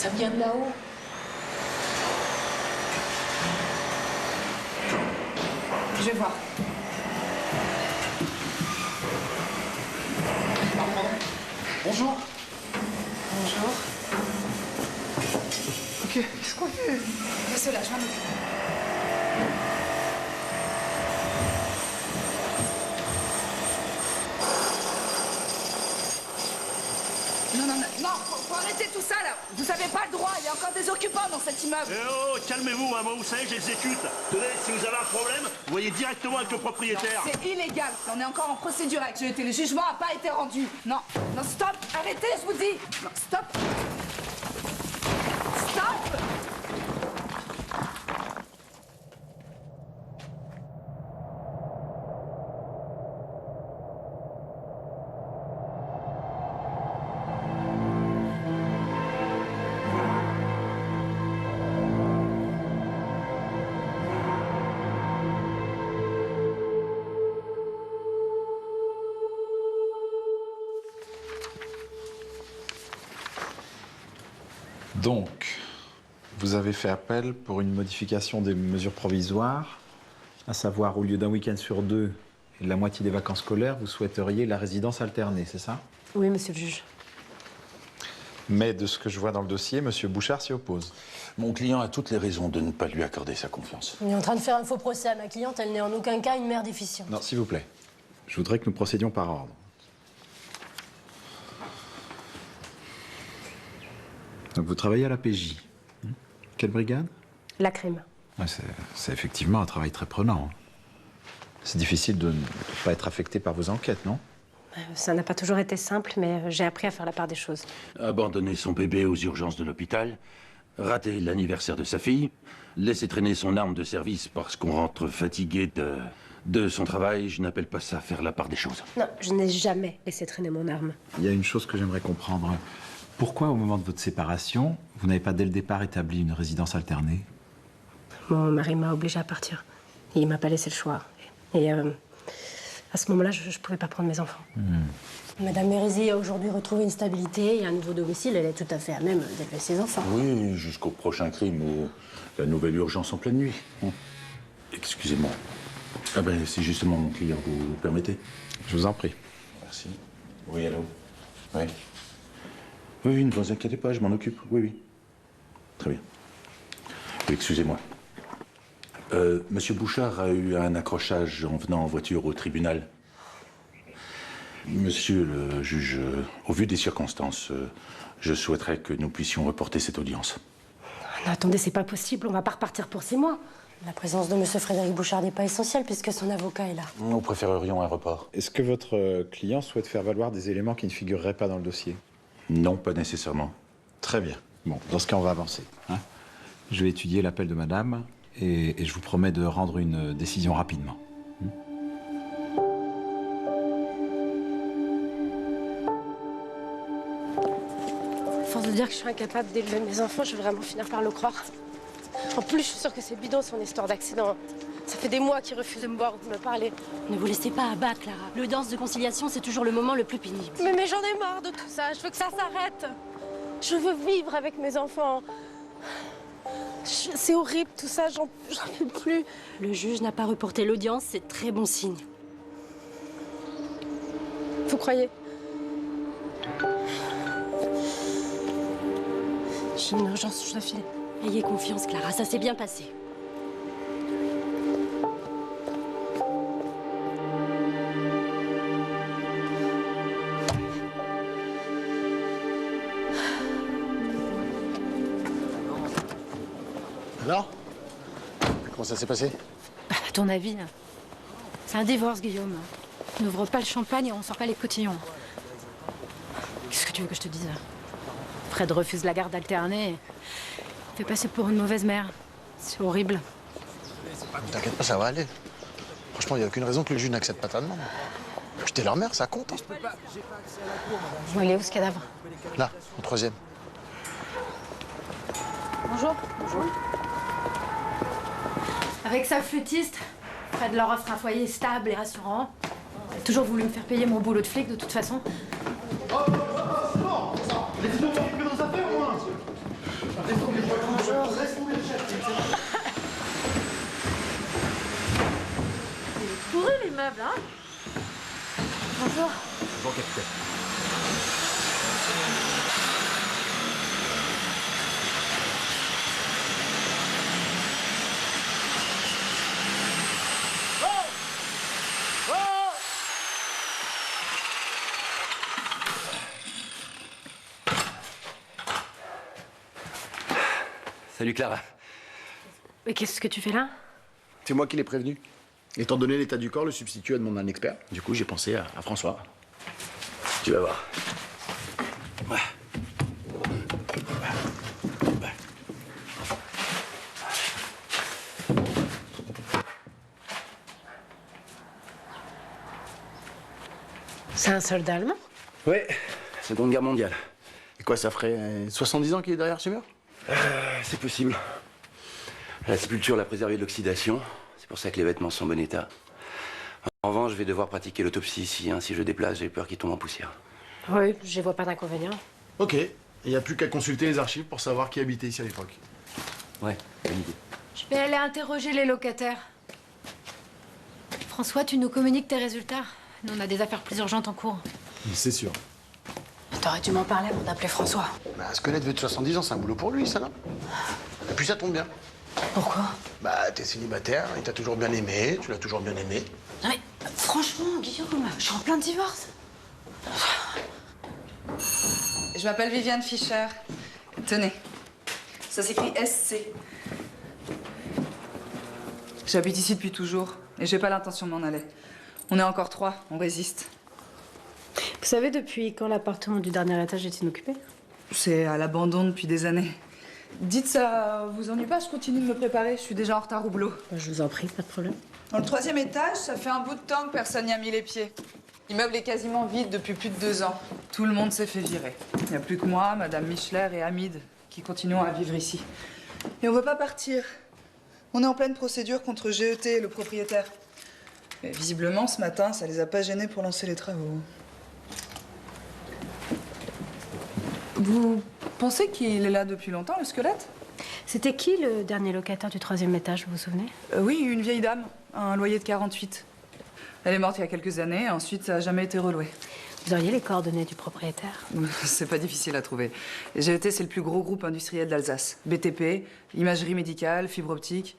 Ça vient de là-haut. Je vais voir. Pardon. Bonjour. Bonjour. Ok, qu'est-ce qu'on fait? Laissez là, je m'en occupe. Non, faut arrêter tout ça là. Vous avez pas le droit, il y a encore des occupants dans cet immeuble. Eh oh, calmez-vous, hein, moi vous savez, j'exécute. Tenez, si vous avez un problème, vous voyez directement avec le propriétaire. C'est illégal, on est encore en procédure actualité. Le jugement n'a pas été rendu. Non, stop, arrêtez, je vous dis. Non, stop. Stop. Donc, vous avez fait appel pour une modification des mesures provisoires, à savoir, au lieu d'un week-end sur 2 et de la moitié des vacances scolaires, vous souhaiteriez la résidence alternée, c'est ça? Oui, monsieur le juge. Mais de ce que je vois dans le dossier, monsieur Bouchard s'y oppose. Mon client a toutes les raisons de ne pas lui accorder sa confiance. On est en train de faire un faux procès à ma cliente, elle n'est en aucun cas une mère déficiente. Non, s'il vous plaît. Je voudrais que nous procédions par ordre. Donc, vous travaillez à la PJ. Quelle brigade? La crime. Ouais, c'est effectivement un travail très prenant. C'est difficile de ne pas être affecté par vos enquêtes, non? Ça n'a pas toujours été simple, mais j'ai appris à faire la part des choses. Abandonner son bébé aux urgences de l'hôpital, rater l'anniversaire de sa fille, laisser traîner son arme de service parce qu'on rentre fatigué de son travail, je n'appelle pas ça faire la part des choses. Non, je n'ai jamais laissé traîner mon arme. Il y a une chose que j'aimerais comprendre. Pourquoi, au moment de votre séparation, vous n'avez pas dès le départ établi une résidence alternée? Mon mari m'a obligée à partir. Et il m'a pas laissé le choix. Et à ce moment-là, je ne pouvais pas prendre mes enfants. Madame Mérisy a aujourd'hui retrouvé une stabilité et un nouveau domicile. Elle est tout à fait à même d'élever ses enfants. Oui, jusqu'au prochain crime ou la nouvelle urgence en pleine nuit. Excusez-moi. Ah ben, c'est justement mon client, vous permettez? Je vous en prie. Merci. Oui, allô? Oui. Oui, ne vous inquiétez pas, je m'en occupe. Oui, oui. Très bien. Oui, excusez-moi. Monsieur Bouchard a eu un accrochage en venant en voiture au tribunal. Monsieur le juge, au vu des circonstances, je souhaiterais que nous puissions reporter cette audience. Non, attendez, c'est pas possible, on va pas repartir pour 6 mois. La présence de monsieur Frédéric Bouchard n'est pas essentielle puisque son avocat est là. Nous préférerions un report. Est-ce que votre client souhaite faire valoir des éléments qui ne figureraient pas dans le dossier? Non, pas nécessairement. Très bien. Bon, dans ce cas, on va avancer. Je vais étudier l'appel de madame et je vous promets de rendre une décision rapidement. À force de dire que je suis incapable d'élever mes enfants, je vais vraiment finir par le croire. En plus, je suis sûre que c'est bidon son histoire d'accident. Ça fait des mois qu'il refuse de me voir ou de me parler. Ne vous laissez pas abattre, Clara. L'audience de conciliation, c'est toujours le moment le plus pénible. Mais j'en ai marre de tout ça. Je veux que ça s'arrête. Je veux vivre avec mes enfants. C'est horrible tout ça, j'en peux plus. Le juge n'a pas reporté l'audience, c'est très bon signe. Vous croyez? J'ai une urgence, je dois filer. Ayez confiance, Clara, ça s'est bien passé. Alors? Comment ça s'est passé? À ton avis, c'est un divorce, Guillaume. On n'ouvre pas le champagne et on sort pas les cotillons. Qu'est-ce que tu veux que je te dise? Fred refuse la garde alternée. Il fait passer pour une mauvaise mère. C'est horrible. Ne t'inquiète pas, ça va aller. Franchement, il n'y a aucune raison que le juge n'accepte pas ta demande. Puis t'es leur mère, ça compte. Bon, il est où ce cadavre? Là, au 3e. Bonjour. Bonjour. Avec sa flûtiste, Fred leur offre un foyer stable et rassurant. Il a toujours voulu me faire payer mon boulot de flic, de toute façon. aimable, hein? Bonjour. Bonjour, capitaine. Salut Clara. Mais qu'est-ce que tu fais là? C'est moi qui l'ai prévenu. Étant donné l'état du corps, le substitut a demandé un expert. Du coup, j'ai pensé à François. Tu vas voir. Ouais. C'est un soldat allemand? Ouais, Seconde Guerre mondiale. Et quoi, ça ferait 70 ans qu'il est derrière ce mur? C'est possible. La sépulture l'a préservé de l'oxydation. C'est pour ça que les vêtements sont en bon état. En revanche, je vais devoir pratiquer l'autopsie ici. Si je déplace, j'ai peur qu'il tombe en poussière. Oui, je vois pas d'inconvénient. Ok. Il n'y a plus qu'à consulter les archives pour savoir qui habitait ici à l'époque. Ouais, bonne idée. Je vais aller interroger les locataires. François, tu nous communiques tes résultats. Nous, on a des affaires plus urgentes en cours. C'est sûr. T'aurais dû m'en parler avant d'appeler François. Bah, se connaître vieux de 70 ans, c'est un boulot pour lui, ça, non? Et puis ça tombe bien. Pourquoi? Bah, t'es célibataire, il t'a toujours bien aimé, tu l'as toujours bien aimé. Non mais, franchement, Guillaume, je suis en plein divorce. Je m'appelle Viviane Fischer. Tenez, ça s'écrit SC. J'habite ici depuis toujours et j'ai pas l'intention de m'en aller. On est encore 3, on résiste. Vous savez depuis quand l'appartement du dernier étage est inoccupé? C'est à l'abandon depuis des années. Dites ça, vous ennuie pas, je continue de me préparer, je suis déjà en retard au boulot. Je vous en prie, pas de problème. Dans le 3e étage, ça fait un bout de temps que personne n'y a mis les pieds. L'immeuble est quasiment vide depuis plus de 2 ans. Tout le monde s'est fait virer. Il n'y a plus que moi, Madame Michler et Hamid qui continuons à vivre ici. Et on veut pas partir. On est en pleine procédure contre GET, le propriétaire. Et visiblement, ce matin, ça les a pas gênés pour lancer les travaux. Vous pensez qu'il est là depuis longtemps, le squelette? C'était qui le dernier locataire du 3e étage, vous vous souvenez? Oui, une vieille dame, un loyer de 48. Elle est morte il y a quelques années, ensuite ça n'a jamais été reloué. Vous auriez les coordonnées du propriétaire? C'est pas difficile à trouver. GET, c'est le plus gros groupe industriel d'Alsace. BTP, imagerie médicale, fibre optique.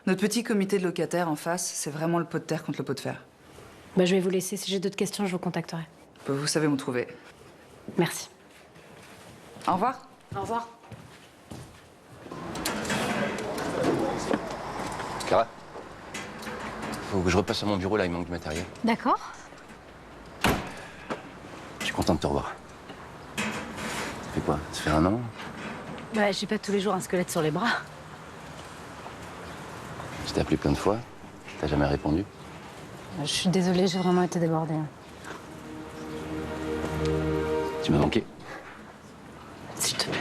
Notre petit comité de locataires en face, c'est vraiment le pot de terre contre le pot de fer. Bah, je vais vous laisser. Si j'ai d'autres questions, je vous contacterai. Vous savez où me trouver. Merci. Au revoir. Au revoir. Clara, faut que je repasse à mon bureau, là, il manque du matériel. D'accord. Je suis content de te revoir. Ça fait quoi? Ça fait 1 an? Bah, j'ai pas tous les jours un squelette sur les bras. Je t'ai appelé plein de fois, t'as jamais répondu. Je suis désolée, j'ai vraiment été débordée. Tu m'as manqué. S'il te plaît.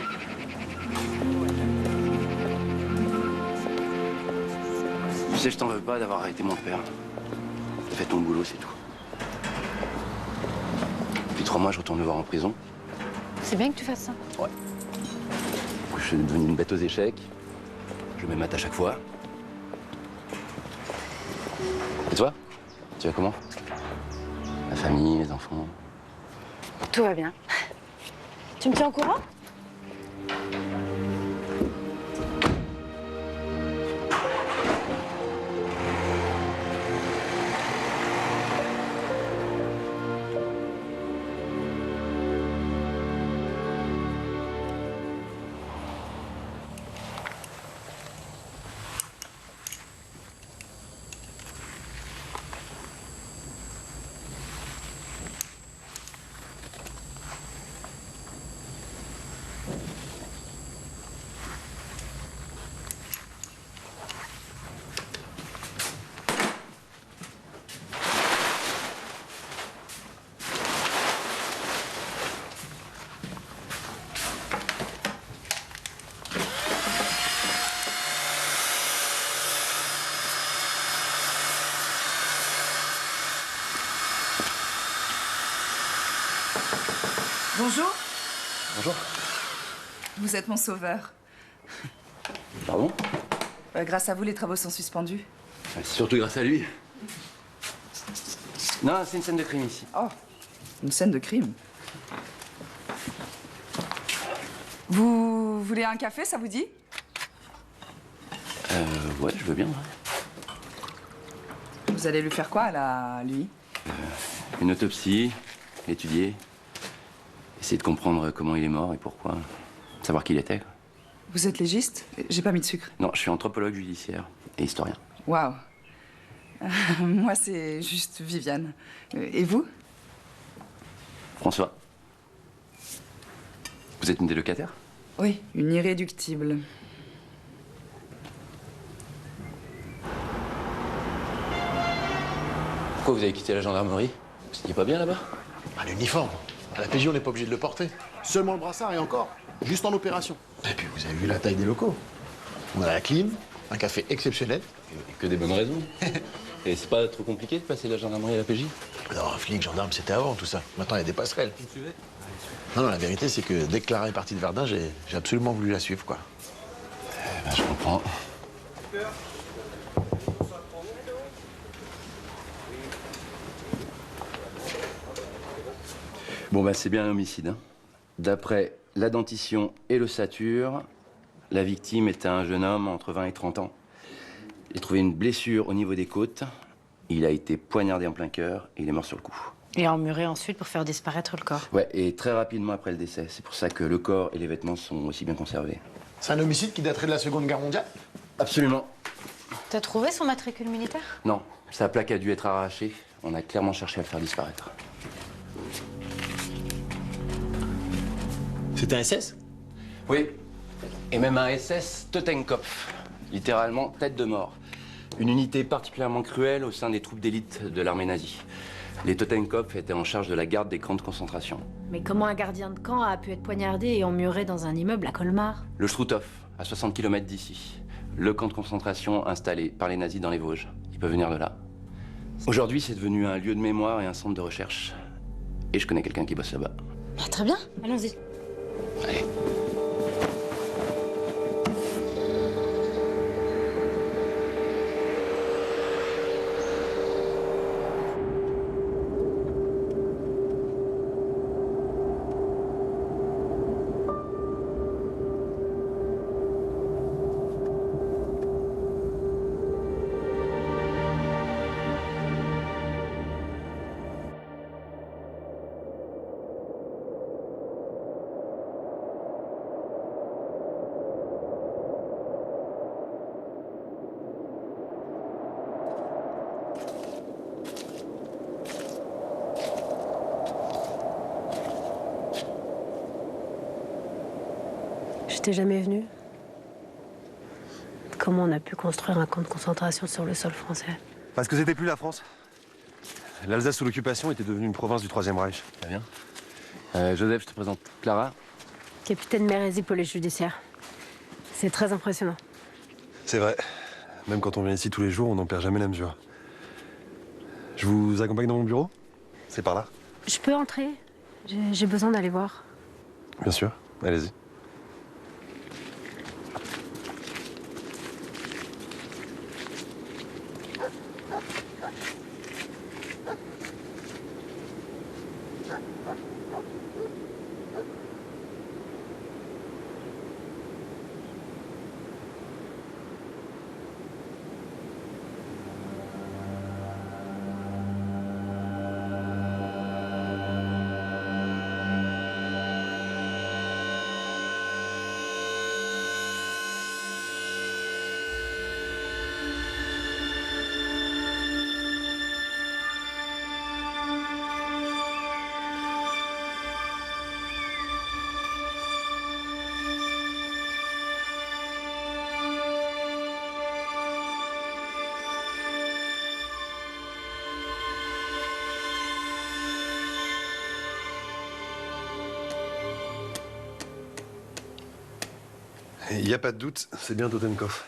Tu sais, je t'en veux pas d'avoir arrêté mon père. T'as fait ton boulot, c'est tout. Depuis 3 mois, je retourne le voir en prison. C'est bien que tu fasses ça. Ouais. Je suis devenu une bête aux échecs. Je m'émate à chaque fois. Et toi? Tu vas comment? La famille, les enfants? Tout va bien. Tu me tiens au courant? Bonjour. Bonjour. Vous êtes mon sauveur. Pardon? Grâce à vous, les travaux sont suspendus. C'est surtout grâce à lui. Non, c'est une scène de crime ici. Oh, une scène de crime. Vous voulez un café, ça vous dit? Ouais, je veux bien. Ouais. Vous allez lui faire quoi, là, lui? Une autopsie, l'étudier, essayer de comprendre comment il est mort et pourquoi, savoir qui il était. Quoi. Vous êtes légiste? J'ai pas mis de sucre. Non, je suis anthropologue judiciaire et historien. Waouh. Moi, c'est juste Viviane. Et vous? François. Vous êtes une des locataires? Oui, une irréductible. Pourquoi vous avez quitté la gendarmerie? Vous étiez pas bien là-bas? L'uniforme. À la PJ, on n'est pas obligé de le porter. Seulement le brassard et encore. Juste en opération. Et puis, vous avez vu la taille des locaux. On a la clim, un café exceptionnel. Et que des bonnes raisons. Et c'est pas trop compliqué de passer de la gendarmerie à la PJ? Non, flic, gendarme, c'était avant tout ça. Maintenant, il y a des passerelles. Vous me suivez? Non, la vérité, c'est que dès que Clara est partie de Verdun, j'ai absolument voulu la suivre, quoi. Eh ben, je comprends. Bon, bah, c'est bien un homicide. Hein. D'après la dentition et l'ossature, la victime était un jeune homme entre 20 et 30 ans. Il a trouvé une blessure au niveau des côtes. Il a été poignardé en plein cœur et il est mort sur le coup. Et emmuré ensuite pour faire disparaître le corps. Ouais, et très rapidement après le décès. C'est pour ça que le corps et les vêtements sont aussi bien conservés. C'est un homicide qui daterait de la Seconde Guerre mondiale? Absolument. T'as trouvé son matricule militaire? Non, sa plaque a dû être arrachée. On a clairement cherché à le faire disparaître. C'était un SS? Oui, et même un SS Totenkopf, littéralement tête de mort. Une unité particulièrement cruelle au sein des troupes d'élite de l'armée nazie. Les Totenkopf étaient en charge de la garde des camps de concentration. Mais comment un gardien de camp a pu être poignardé et emmuré dans un immeuble à Colmar? Le Struthof, à 60 km d'ici. Le camp de concentration installé par les nazis dans les Vosges. Ils peuvent venir de là. Aujourd'hui, c'est devenu un lieu de mémoire et un centre de recherche. Et je connais quelqu'un qui bosse là-bas. Bah, très bien, allons-y. Allez. Je t'ai jamais venu. Comment on a pu construire un camp de concentration sur le sol français? Parce que c'était plus la France. L'Alsace sous l'occupation était devenue une province du Troisième Reich. Très bien. Joseph, je te présente Clara. Capitaine Mérési, police judiciaire. C'est très impressionnant. C'est vrai. Même quand on vient ici tous les jours, on n'en perd jamais la mesure. Je vous accompagne dans mon bureau? C'est par là? Je peux entrer? J'ai besoin d'aller voir. Bien sûr. Allez-y. Il n'y a pas de doute, c'est bien Totenkopf.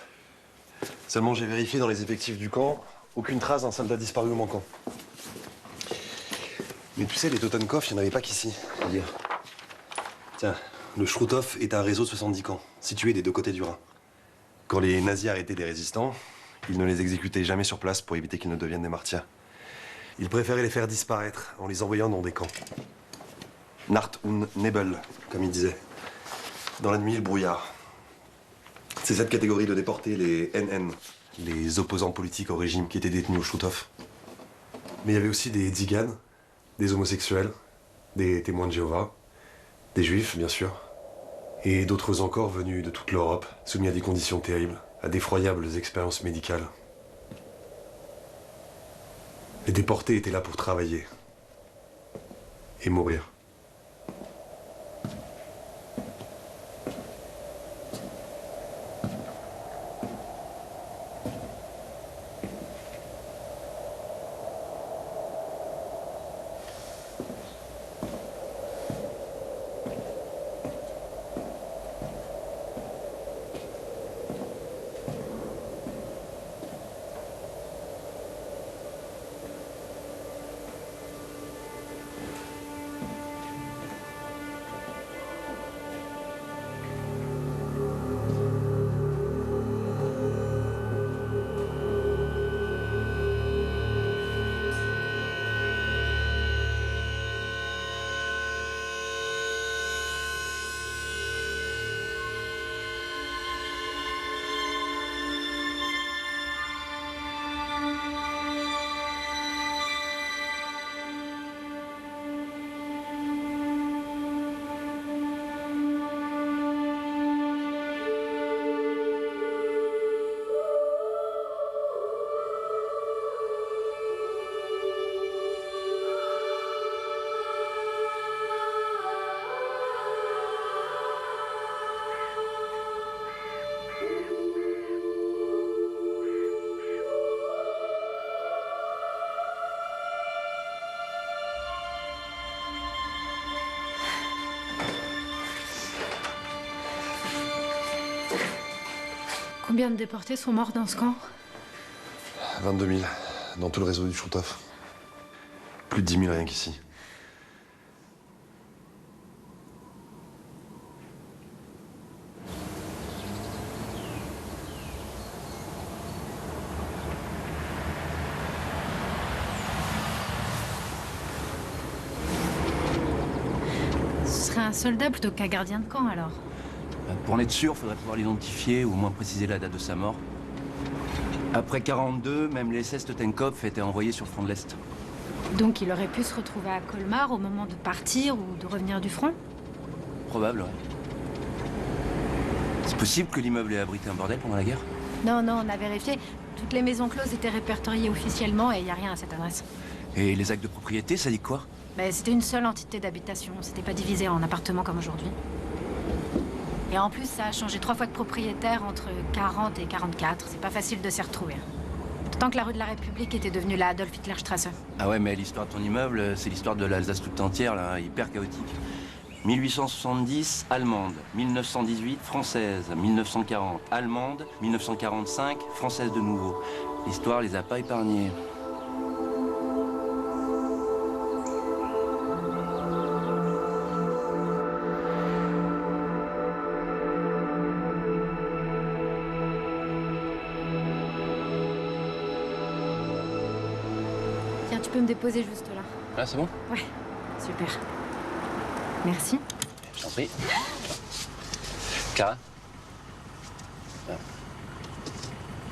Seulement, j'ai vérifié dans les effectifs du camp, aucune trace d'un soldat disparu ou manquant. Mais tu sais, les Totenkopf, il n'y en avait pas qu'ici. C'est-à-dire? Tiens, le Struthof est un réseau de 70 camps, situés des deux côtés du Rhin. Quand les nazis arrêtaient des résistants, ils ne les exécutaient jamais sur place pour éviter qu'ils ne deviennent des martyrs. Il préférait les faire disparaître en les envoyant dans des camps. Nacht und Nebel, comme il disait. Dans la nuit, le brouillard. C'est cette catégorie de déportés, les NN, les opposants politiques au régime qui étaient détenus au Schtroumpf. Mais il y avait aussi des tziganes, des homosexuels, des témoins de Jéhovah, des juifs, bien sûr, et d'autres encore venus de toute l'Europe, soumis à des conditions terribles, à d'effroyables expériences médicales. Les déportés étaient là pour travailler et mourir. Combien de déportés sont morts dans ce camp? 22 000, dans tout le réseau du Schtroumpf. Plus de 10 000 rien qu'ici. Ce serait un soldat plutôt qu'un gardien de camp, alors. Pour en être sûr, faudrait pouvoir l'identifier ou au moins préciser la date de sa mort. Après 42, même les SS Totenkopf étaient envoyés sur le front de l'Est. Donc il aurait pu se retrouver à Colmar au moment de partir ou de revenir du front? Probable, ouais. C'est possible que l'immeuble ait abrité un bordel pendant la guerre? Non, non, on a vérifié. Toutes les maisons closes étaient répertoriées officiellement et il n'y a rien à cette adresse. Et les actes de propriété, ça dit quoi? Mais c'était une seule entité d'habitation. C'était pas divisé en appartements comme aujourd'hui. Et en plus, ça a changé 3 fois de propriétaire entre 40 et 44. C'est pas facile de s'y retrouver. Tant que la rue de la République était devenue la Adolf Hitler Strasse. Ah ouais, mais l'histoire de ton immeuble, c'est l'histoire de l'Alsace toute entière, là, hyper chaotique. 1870, allemande. 1918, française. 1940, allemande. 1945, française de nouveau. L'histoire les a pas épargnés. Tiens, tu peux me déposer juste là. Ah, c'est bon? Ouais, super. Merci. Je t'en prie. Clara?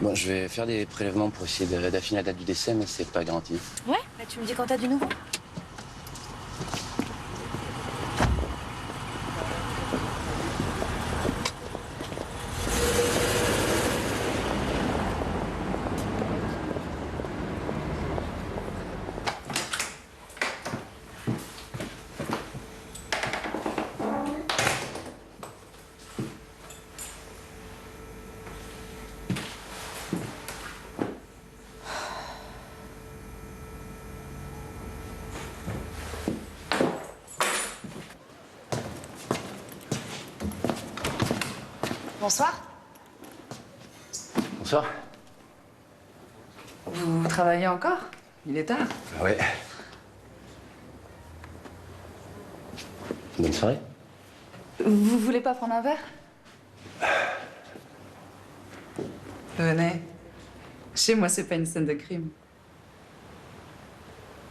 Bon, je vais faire des prélèvements pour essayer d'affiner la date du décès, mais c'est pas garanti. Ouais, bah tu me dis quand t'as du nouveau. Bonsoir. Bonsoir. Vous travaillez encore? Il est tard. Ah ouais. Bonne soirée. Vous voulez pas prendre un verre? Venez. Chez moi, c'est pas une scène de crime.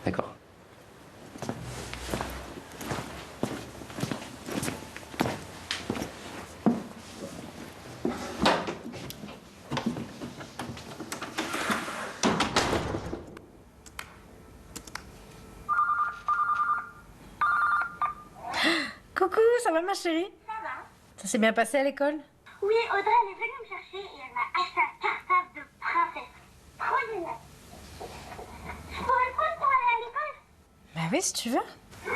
D'accord. Coucou, ça va ma chérie? Ça va. Ça s'est bien passé à l'école? Oui, Audrey, elle est venue me chercher et elle m'a acheté un cartable de princesse. Trop génial. Je pourrais le prendre pour aller à l'école? Bah oui, si tu veux. Maman,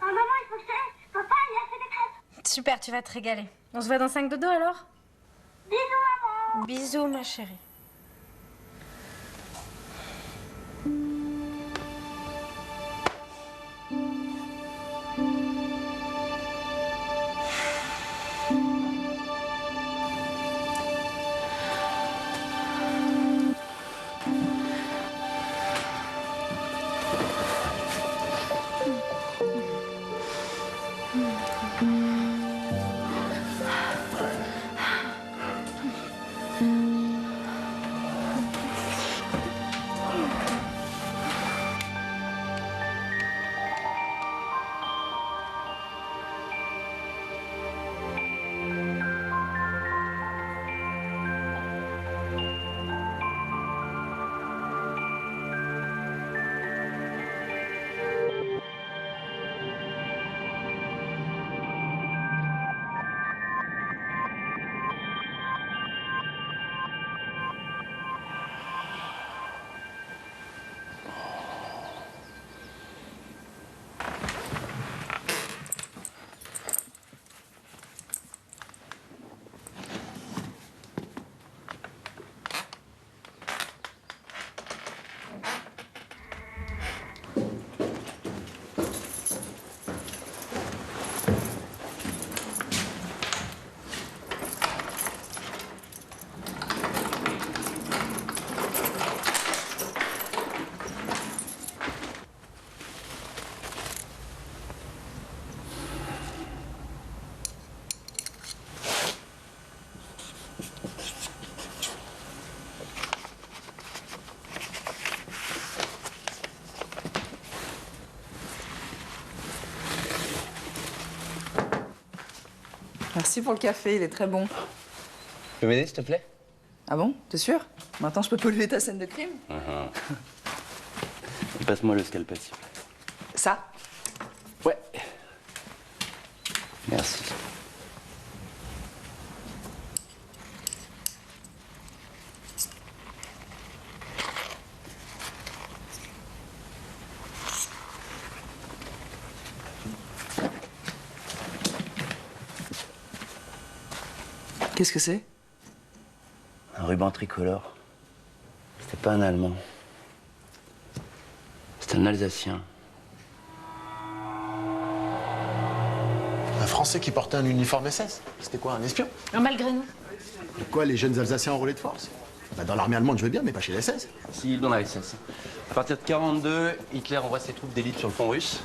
il faut que je te laisse. Papa, il a fait des crêpes. Super, tu vas te régaler. On se voit dans 5 dodo alors? Bisous, maman. Bisous ma chérie. Merci pour le café, il est très bon. Tu peux m'aider, s'il te plaît? Ah bon? T'es sûr? Maintenant, je peux polluer ta scène de crime? Passe-moi le scalpel, s'il te plaît. Ça? Ouais. Merci. Qu'est-ce que c'est? Un ruban tricolore. C'était pas un Allemand. C'était un Alsacien. Un Français qui portait un uniforme SS? C'était quoi, un espion? Malgré nous. Quoi, les jeunes Alsaciens enrôlés de force? Bah, dans l'armée allemande, je veux bien, mais pas chez les SS. Si, dans la SS. À partir de 42, Hitler envoie ses troupes d'élite sur le front russe.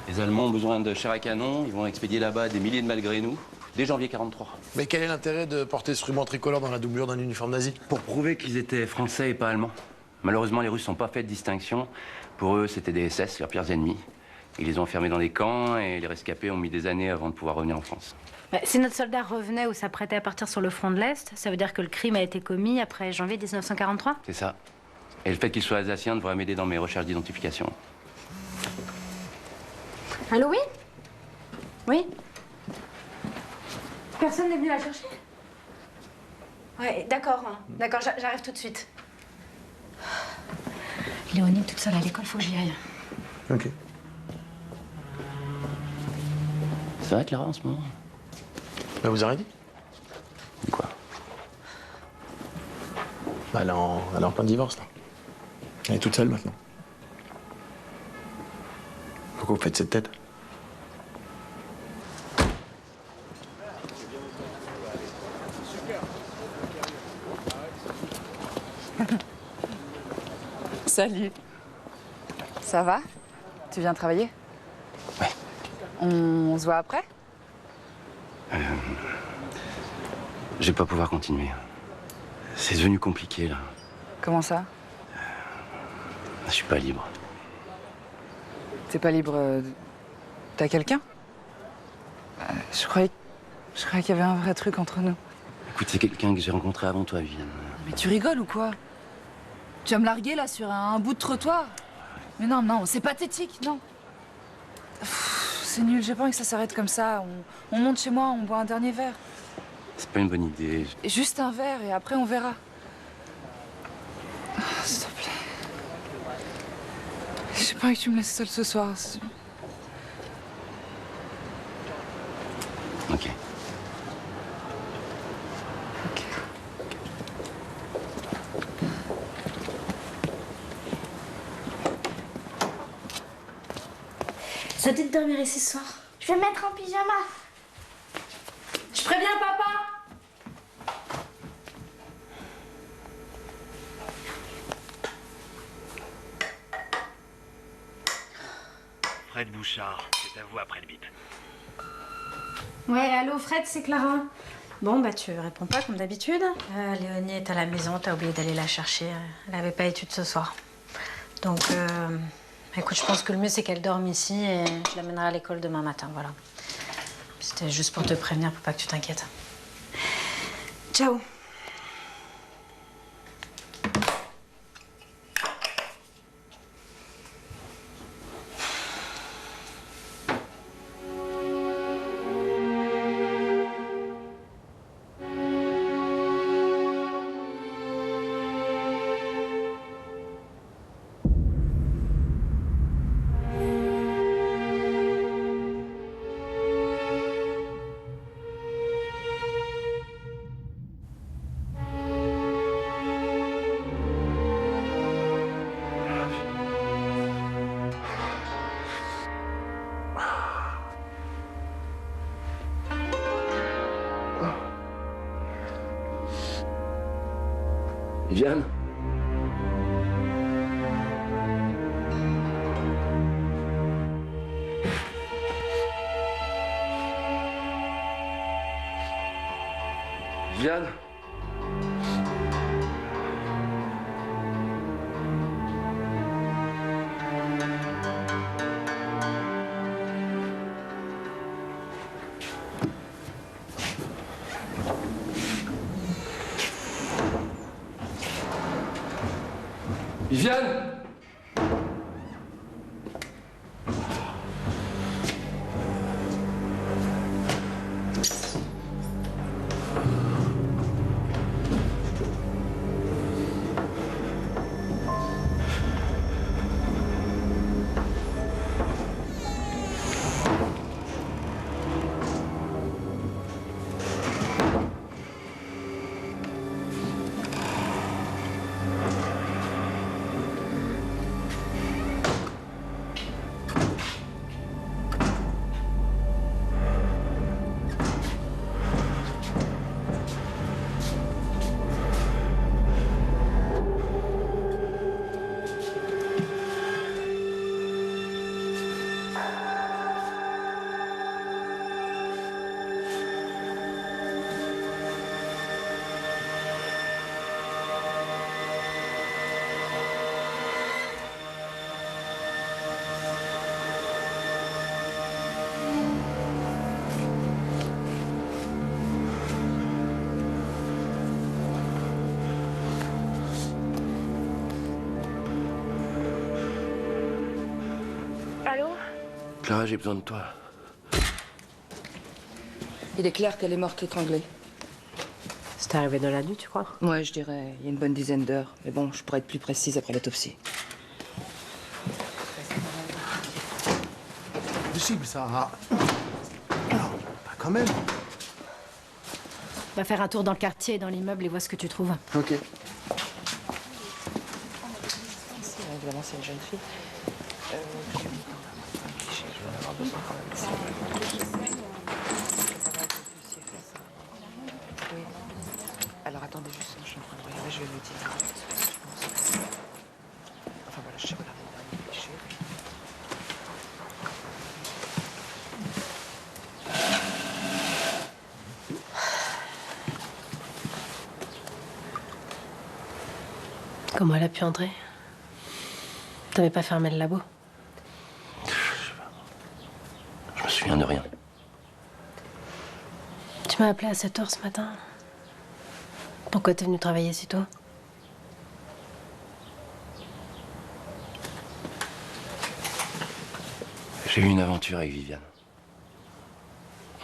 Les Allemands ont besoin de chair à canon. Ils vont expédier là-bas des milliers de malgré nous. Dès janvier 43. Mais quel est l'intérêt de porter ce ruban tricolore dans la doublure d'un uniforme nazi? Pour prouver qu'ils étaient français et pas allemands. Malheureusement, les Russes n'ont pas fait de distinction. Pour eux, c'était des SS, leurs pires ennemis. Ils les ont enfermés dans des camps et les rescapés ont mis des années avant de pouvoir revenir en France. Si notre soldat revenait ou s'apprêtait à partir sur le front de l'Est, ça veut dire que le crime a été commis après janvier 1943? C'est ça. Et le fait qu'ils soient alsaciens devrait m'aider dans mes recherches d'identification. Allô, oui? Oui? Personne n'est venu la chercher? Ouais, d'accord, hein. D'accord, j'arrive tout de suite. Léonie, toute seule à l'école, faut que j'y aille. Ok. Ça va, Clara, en ce moment? Bah, vous arrêtez? Quoi? Bah, elle est en plein divorce, là. Elle est toute seule, maintenant. Pourquoi vous faites cette tête? Salut. Ça va? Tu viens travailler? Ouais. On se voit après? Je vais pas pouvoir continuer. C'est devenu compliqué, là. Comment ça? Je suis pas libre. T'es pas libre. T'as quelqu'un? Je croyais qu'il y avait un vrai truc entre nous. Écoute, c'est quelqu'un que j'ai rencontré avant toi, Viviane. Mais tu rigoles ou quoi? Tu vas me larguer là sur un bout de trottoir? Mais non, non, c'est pathétique, non. C'est nul, j'ai pas envie que ça s'arrête comme ça. On monte chez moi, on boit un dernier verre. C'est pas une bonne idée. Et juste un verre et après on verra. S'il te plaît. J'ai pas envie que tu me laisses seule ce soir. Ok. Ça te dit de dormir ici ce soir? Je vais me mettre en pyjama. Je préviens papa. Fred Bouchard, c'est à vous après le bip. Ouais, allô Fred, c'est Clara. Bon, bah tu réponds pas comme d'habitude. Léonie est à la maison, t'as oublié d'aller la chercher. Elle avait pas étude ce soir. Donc, écoute, je pense que le mieux c'est qu'elle dorme ici et je l'amènerai à l'école demain matin, voilà. C'était juste pour te prévenir, pour pas que tu t'inquiètes. Ciao. Viviane? Viviane? Viviane! Allô? Clara, j'ai besoin de toi. Il est clair qu'elle est morte étranglée. C'est arrivé dans la nuit, tu crois? Ouais, je dirais, il y a une bonne dizaine d'heures. Mais bon, je pourrais être plus précise après l'autopsie. Possible, ça. Non, pas quand même. Va faire un tour dans le quartier et dans l'immeuble et vois ce que tu trouves. Ok. Évidemment, c'est une jeune fille. Oui. Alors attendez juste, je suis en train de regarder, je vais vous dire. Je pense. Enfin voilà, je sais regarder le dernier cliché. Comment elle a pu entrer? T'avais pas fermé le labo? Je me souviens de rien. Tu m'as appelé à 7h ce matin. Pourquoi t'es venu travailler si tôt? J'ai eu une aventure avec Viviane.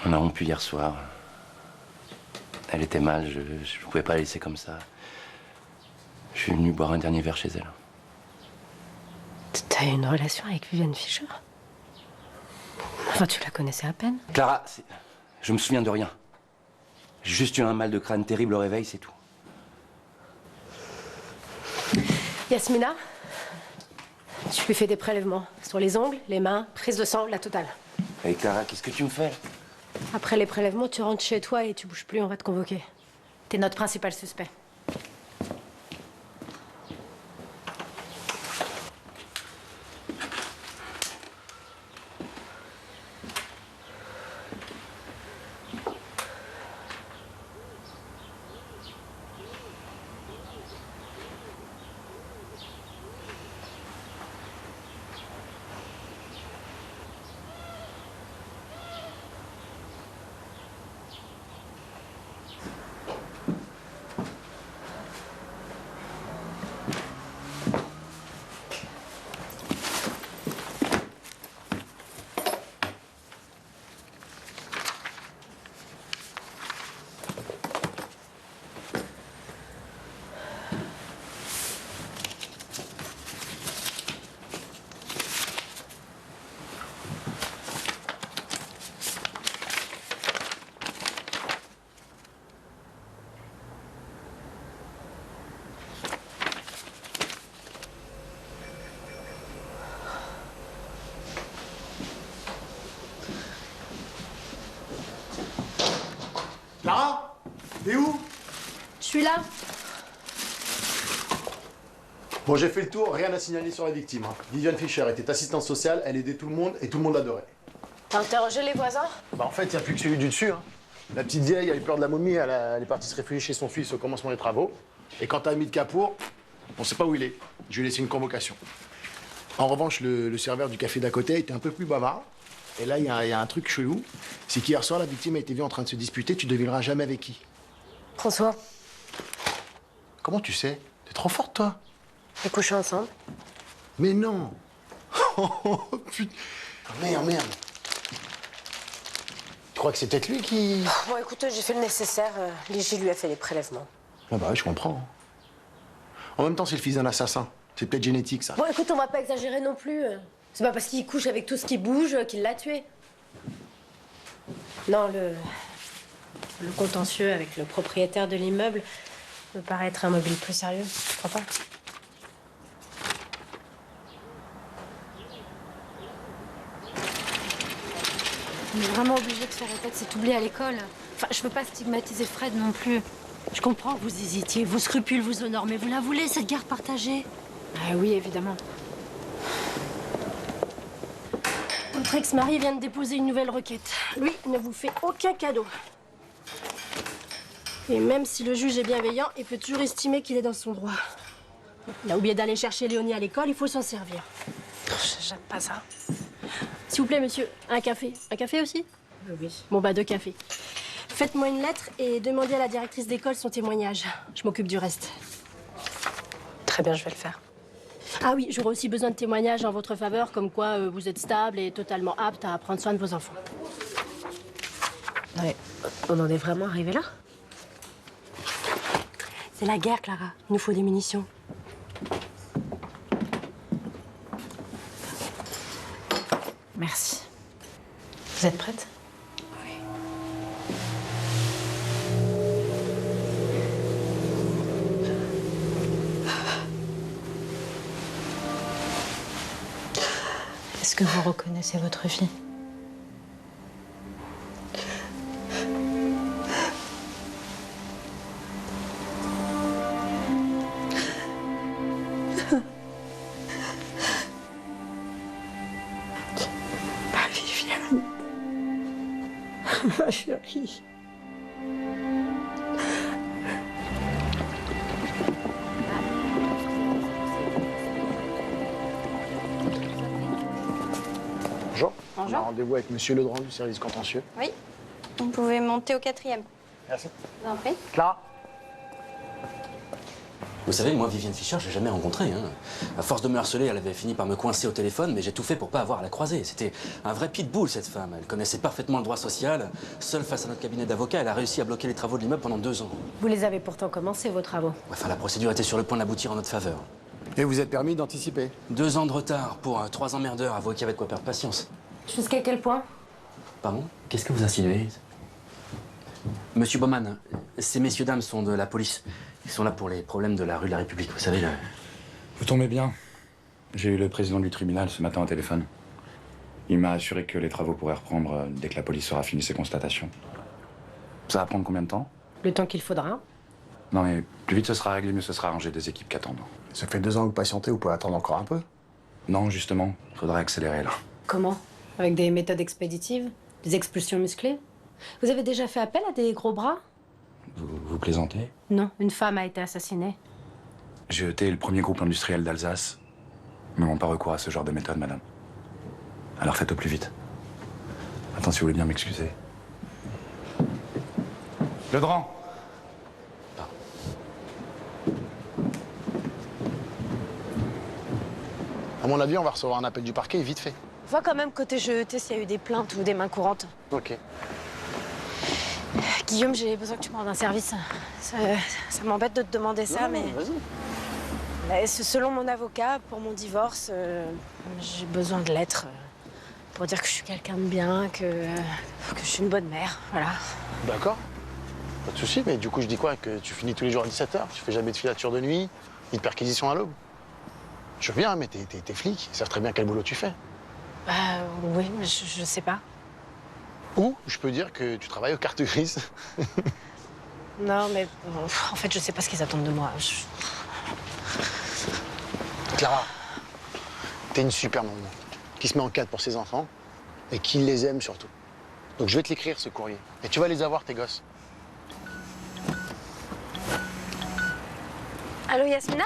On a rompu hier soir. Elle était mal, je ne pouvais pas la laisser comme ça. Je suis venu boire un dernier verre chez elle. T'as eu une relation avec Viviane Fischer? Enfin, tu la connaissais à peine. Clara, je me souviens de rien. J'ai juste eu un mal de crâne terrible au réveil, c'est tout. Yasmina, tu lui fais des prélèvements sur les ongles, les mains, prise de sang, la totale. Et Clara, qu'est-ce que tu me fais? Après les prélèvements, tu rentres chez toi et tu bouges plus, on va te convoquer. T'es notre principal suspect. Clara, t'es où? Je suis là. Bon, j'ai fait le tour, rien à signaler sur la victime. Viviane Fischer était assistante sociale, elle aidait tout le monde et tout le monde l'adorait. T'as interrogé les voisins? Bah en fait, il n'y a plus que celui du dessus. La petite vieille a eu peur de la momie, elle est partie se réfugier chez son fils au commencement des travaux. Et quand t'as mis de Capour, on sait pas où il est. Je lui ai laissé une convocation. En revanche, le serveur du café d'à côté était un peu plus bavard. Et là, il y a un truc chelou. C'est qu'hier soir, la victime a été vue en train de se disputer. Tu devineras jamais avec qui. François. Comment tu sais? T'es trop forte, toi. Ils couchaient ensemble? Mais non. Oh, putain. Merde. Tu crois que c'est peut-être lui qui... Bon, écoute, j'ai fait le nécessaire. Légie lui a fait les prélèvements. Ah bah ouais, je comprends. En même temps, c'est le fils d'un assassin. C'est peut-être génétique, ça. Bon, écoute, on va pas exagérer non plus. C'est pas parce qu'il couche avec tout ce qui bouge qu'il l'a tué. Non, le contentieux avec le propriétaire de l'immeuble me paraît être un mobile plus sérieux. Tu crois pas? On est vraiment obligé de faire la tête, c'est oublié à l'école. Enfin, je peux pas stigmatiser Fred non plus. Je comprends que vous hésitiez, vos scrupules vous honorent, mais vous la voulez, cette garde partagée? Ah oui, évidemment. Votre ex-mari vient de déposer une nouvelle requête. Lui ne vous fait aucun cadeau. Et même si le juge est bienveillant, il peut toujours estimer qu'il est dans son droit. Il a oublié d'aller chercher Léonie à l'école, il faut s'en servir. J'aime pas ça. S'il vous plaît, monsieur, un café. Un café aussi? Oui. Bon, bah, 2 cafés. Faites-moi une lettre et demandez à la directrice d'école son témoignage. Je m'occupe du reste. Très bien, je vais le faire. Ah oui, j'aurai aussi besoin de témoignages en votre faveur, comme quoi vous êtes stable et totalement apte à prendre soin de vos enfants. Ouais, on en est vraiment arrivé là? C'est la guerre, Clara. Il nous faut des munitions. Merci. Vous êtes prête? Est-ce que vous reconnaissez votre fille? Ma Viviane. Ma chérie. On a rendez-vous avec Monsieur Legrand du service contentieux. Oui. Vous pouvez monter au 4e. Merci. Je vous en prie. Clara. Vous savez, moi, Viviane Fischer, je l'ai jamais rencontrée. Hein. À force de me harceler, elle avait fini par me coincer au téléphone, mais j'ai tout fait pour pas avoir à la croiser. C'était un vrai pitbull, cette femme. Elle connaissait parfaitement le droit social. Seule face à notre cabinet d'avocats, elle a réussi à bloquer les travaux de l'immeuble pendant 2 ans. Vous les avez pourtant commencés, vos travaux. Enfin, la procédure était sur le point d'aboutir en notre faveur. Et vous êtes permis d'anticiper? 2 ans de retard pour 3 emmerdeurs. Avouez qu'il y avait de quoi perdre patience. Jusqu'à quel point? Pardon? Qu'est-ce que vous insinuez? Monsieur Baumann, ces messieurs-dames sont de la police. Ils sont là pour les problèmes de la rue de la République, vous savez, là. Vous tombez bien. J'ai eu le président du tribunal ce matin au téléphone. Il m'a assuré que les travaux pourraient reprendre dès que la police aura fini ses constatations. Ça va prendre combien de temps? Le temps qu'il faudra. Non, mais plus vite ce sera réglé, mieux ce sera arrangé des équipes qui attendent. Ça fait 2 ans que vous patientez, vous pouvez attendre encore un peu. Non, justement, faudra accélérer là. Comment? Avec des méthodes expéditives? Des expulsions musclées? Vous avez déjà fait appel à des gros bras? Vous plaisantez? Non, une femme a été assassinée. GET est le premier groupe industriel d'Alsace. Nous n'avons pas recours à ce genre de méthode, madame. Alors faites au plus vite. Attends, si vous voulez bien m'excuser. Legrand! À mon avis, on va recevoir un appel du parquet vite fait. Vois quand même côté GET s'il y a eu des plaintes ou des mains courantes. Ok. Guillaume, j'ai besoin que tu me rendes un service. Ça m'embête de te demander ça, mais... Vas-y. Selon mon avocat, pour mon divorce, j'ai besoin de lettres pour dire que je suis quelqu'un de bien, que je suis une bonne mère, voilà. D'accord. Pas de souci, mais du coup, je dis quoi? Que tu finis tous les jours à 17h? Tu fais jamais de filature de nuit, ni de perquisition à l'aube? Je veux bien, mais t'es flic. Ils savent très bien quel boulot tu fais. Bah oui, mais je sais pas. Ou je peux dire que tu travailles aux cartes grises. Non, mais en fait, je sais pas ce qu'ils attendent de moi. Clara, t'es une super maman qui se met en cadre pour ses enfants et qui les aime surtout. Donc je vais te l'écrire, ce courrier. Et tu vas les avoir, tes gosses. Allô, Yasmina?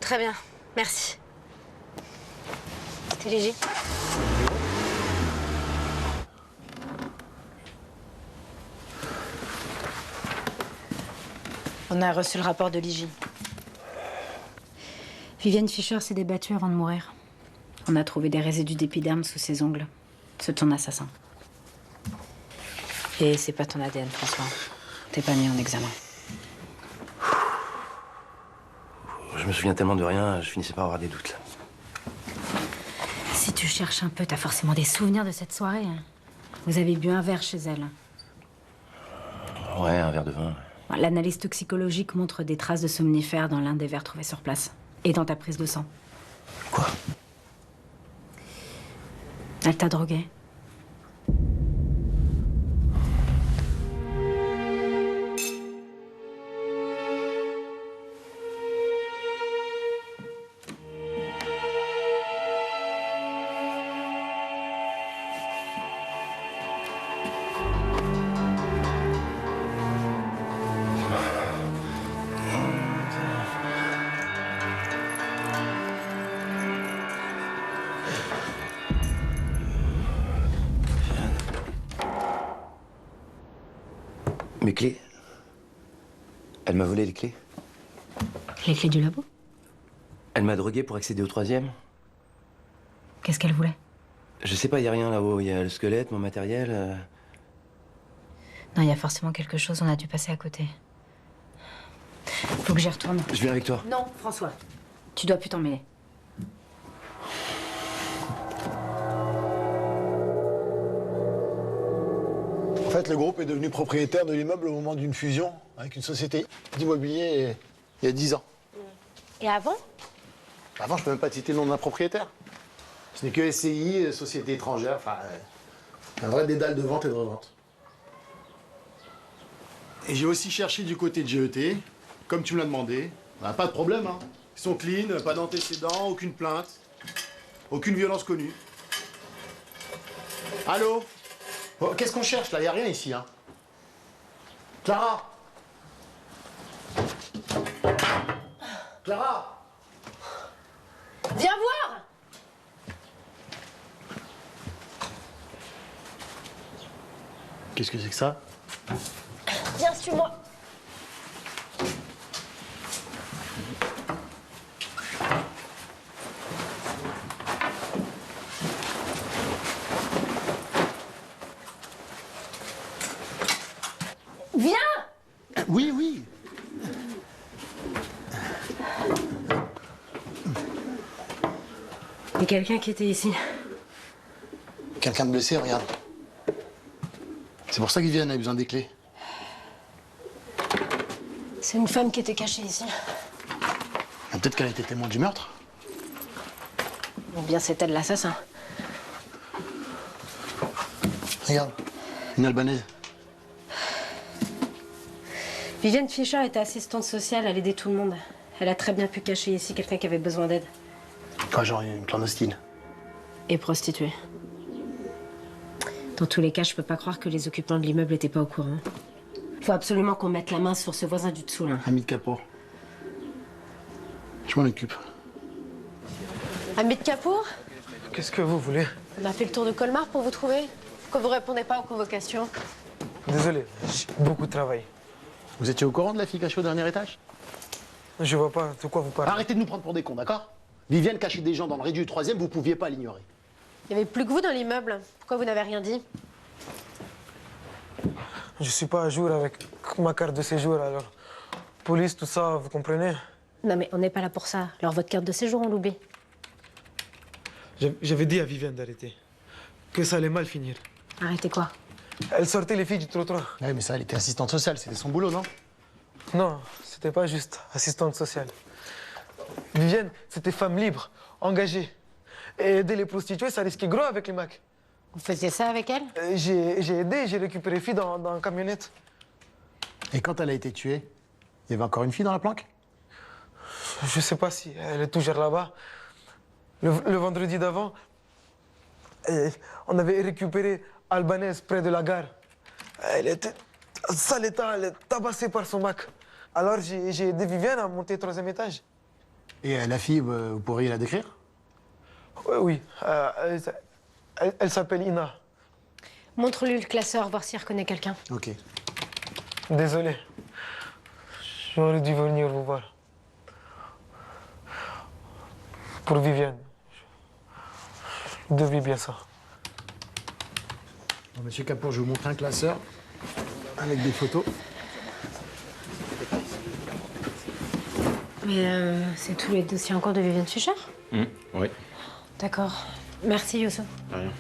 Très bien, merci. C'était léger. On a reçu le rapport de l'IJ. Viviane Fischer s'est débattue avant de mourir. On a trouvé des résidus d'épiderme sous ses ongles. C'est ton assassin. Et c'est pas ton ADN, François. T'es pas mis en examen. Je me souviens tellement de rien, je finissais par avoir des doutes, là. Si tu cherches un peu, t'as forcément des souvenirs de cette soirée. Hein. Vous avez bu un verre chez elle. Ouais, un verre de vin. L'analyse toxicologique montre des traces de somnifères dans l'un des verres trouvés sur place. Et dans ta prise de sang. Quoi? Elle t'a drogué. Mes clés? Elle m'a volé les clés. Les clés du labo? Elle m'a drogué pour accéder au 3e. Qu'est-ce qu'elle voulait? Je sais pas, y a rien là-haut. Il y a le squelette, mon matériel. Non, il y a forcément quelque chose, on a dû passer à côté. Faut que j'y retourne. Je viens avec toi. Non, François. Tu dois plus t'en mêler. En fait, le groupe est devenu propriétaire de l'immeuble au moment d'une fusion avec une société d'immobilier il y a 10 ans. Et avant? Avant, je peux même pas citer le nom d'un propriétaire. Ce n'est que SCI, société étrangère, enfin, un vrai dédale de vente et de revente. Et j'ai aussi cherché du côté de GET, comme tu me l'as demandé. Bah, pas de problème, hein. Ils sont clean, pas d'antécédents, aucune plainte, aucune violence connue. Allô? Oh, qu'est-ce qu'on cherche là? Y a rien ici, hein. Clara? Clara? Qu'est-ce que c'est que ça? Viens, suis-moi. Viens! Oui, oui. Il y a quelqu'un qui était ici. Quelqu'un de blessé, regarde. C'est pour ça que Viviane a besoin des clés. C'est une femme qui était cachée ici. Ah, peut-être qu'elle a été témoin du meurtre. Ou bien c'est elle l'assassin. Regarde, une Albanaise. Viviane Fischer était assistante sociale, elle aidait tout le monde. Elle a très bien pu cacher ici quelqu'un qui avait besoin d'aide. Quoi, genre une clandestine? Et prostituée. Dans tous les cas, je peux pas croire que les occupants de l'immeuble étaient pas au courant. Faut absolument qu'on mette la main sur ce voisin du dessous, là. Hamid Kapoor. Je m'en occupe. Hamid Kapoor? Qu'est-ce que vous voulez? On a fait le tour de Colmar pour vous trouver. Pourquoi vous répondez pas aux convocations? Désolé, j'ai beaucoup de travail. Vous étiez au courant de la fille cachée au dernier étage? Je vois pas de quoi vous parlez. Arrêtez de nous prendre pour des cons, d'accord? Viviane cachait des gens dans le réduit du 3e, vous pouviez pas l'ignorer. Il y avait plus que vous dans l'immeuble. Pourquoi vous n'avez rien dit? Je suis pas à jour avec ma carte de séjour, alors... Police, tout ça, vous comprenez? Non mais on n'est pas là pour ça. Alors votre carte de séjour, on l'oublie. J'avais dit à Viviane d'arrêter. Que ça allait mal finir. Arrêtez quoi? Elle sortait les filles du trottoir. Ouais, mais ça, elle était assistante sociale, c'était son boulot, non? Non, c'était pas juste assistante sociale. Viviane, c'était femme libre, engagée. Et aider les prostituées, ça risquait gros avec les Macs. Vous faisiez ça avec elle? J'ai aidé, j'ai récupéré les filles dans une camionnette. Et quand elle a été tuée, il y avait encore une fille dans la planque? Je sais pas si elle est toujours là-bas. Le vendredi d'avant, on avait récupéré Albanaise près de la gare. Elle était en sale état, elle est tabassée par son Mac. Alors j'ai aidé Viviane à monter au 3e étage. Et la fille, vous pourriez la décrire? Oui, elle s'appelle Ina. Montre-lui le classeur, voir s'il reconnaît quelqu'un. Ok. Désolé. J'aurais dû venir vous voir. Pour Viviane. Je devais bien ça. Bon, Monsieur Kapoor, je vais vous montrer un classeur avec des photos. Mais c'est tous les dossiers en cours de Viviane Fischer? Oui. D'accord. Merci, Youssou. Rien.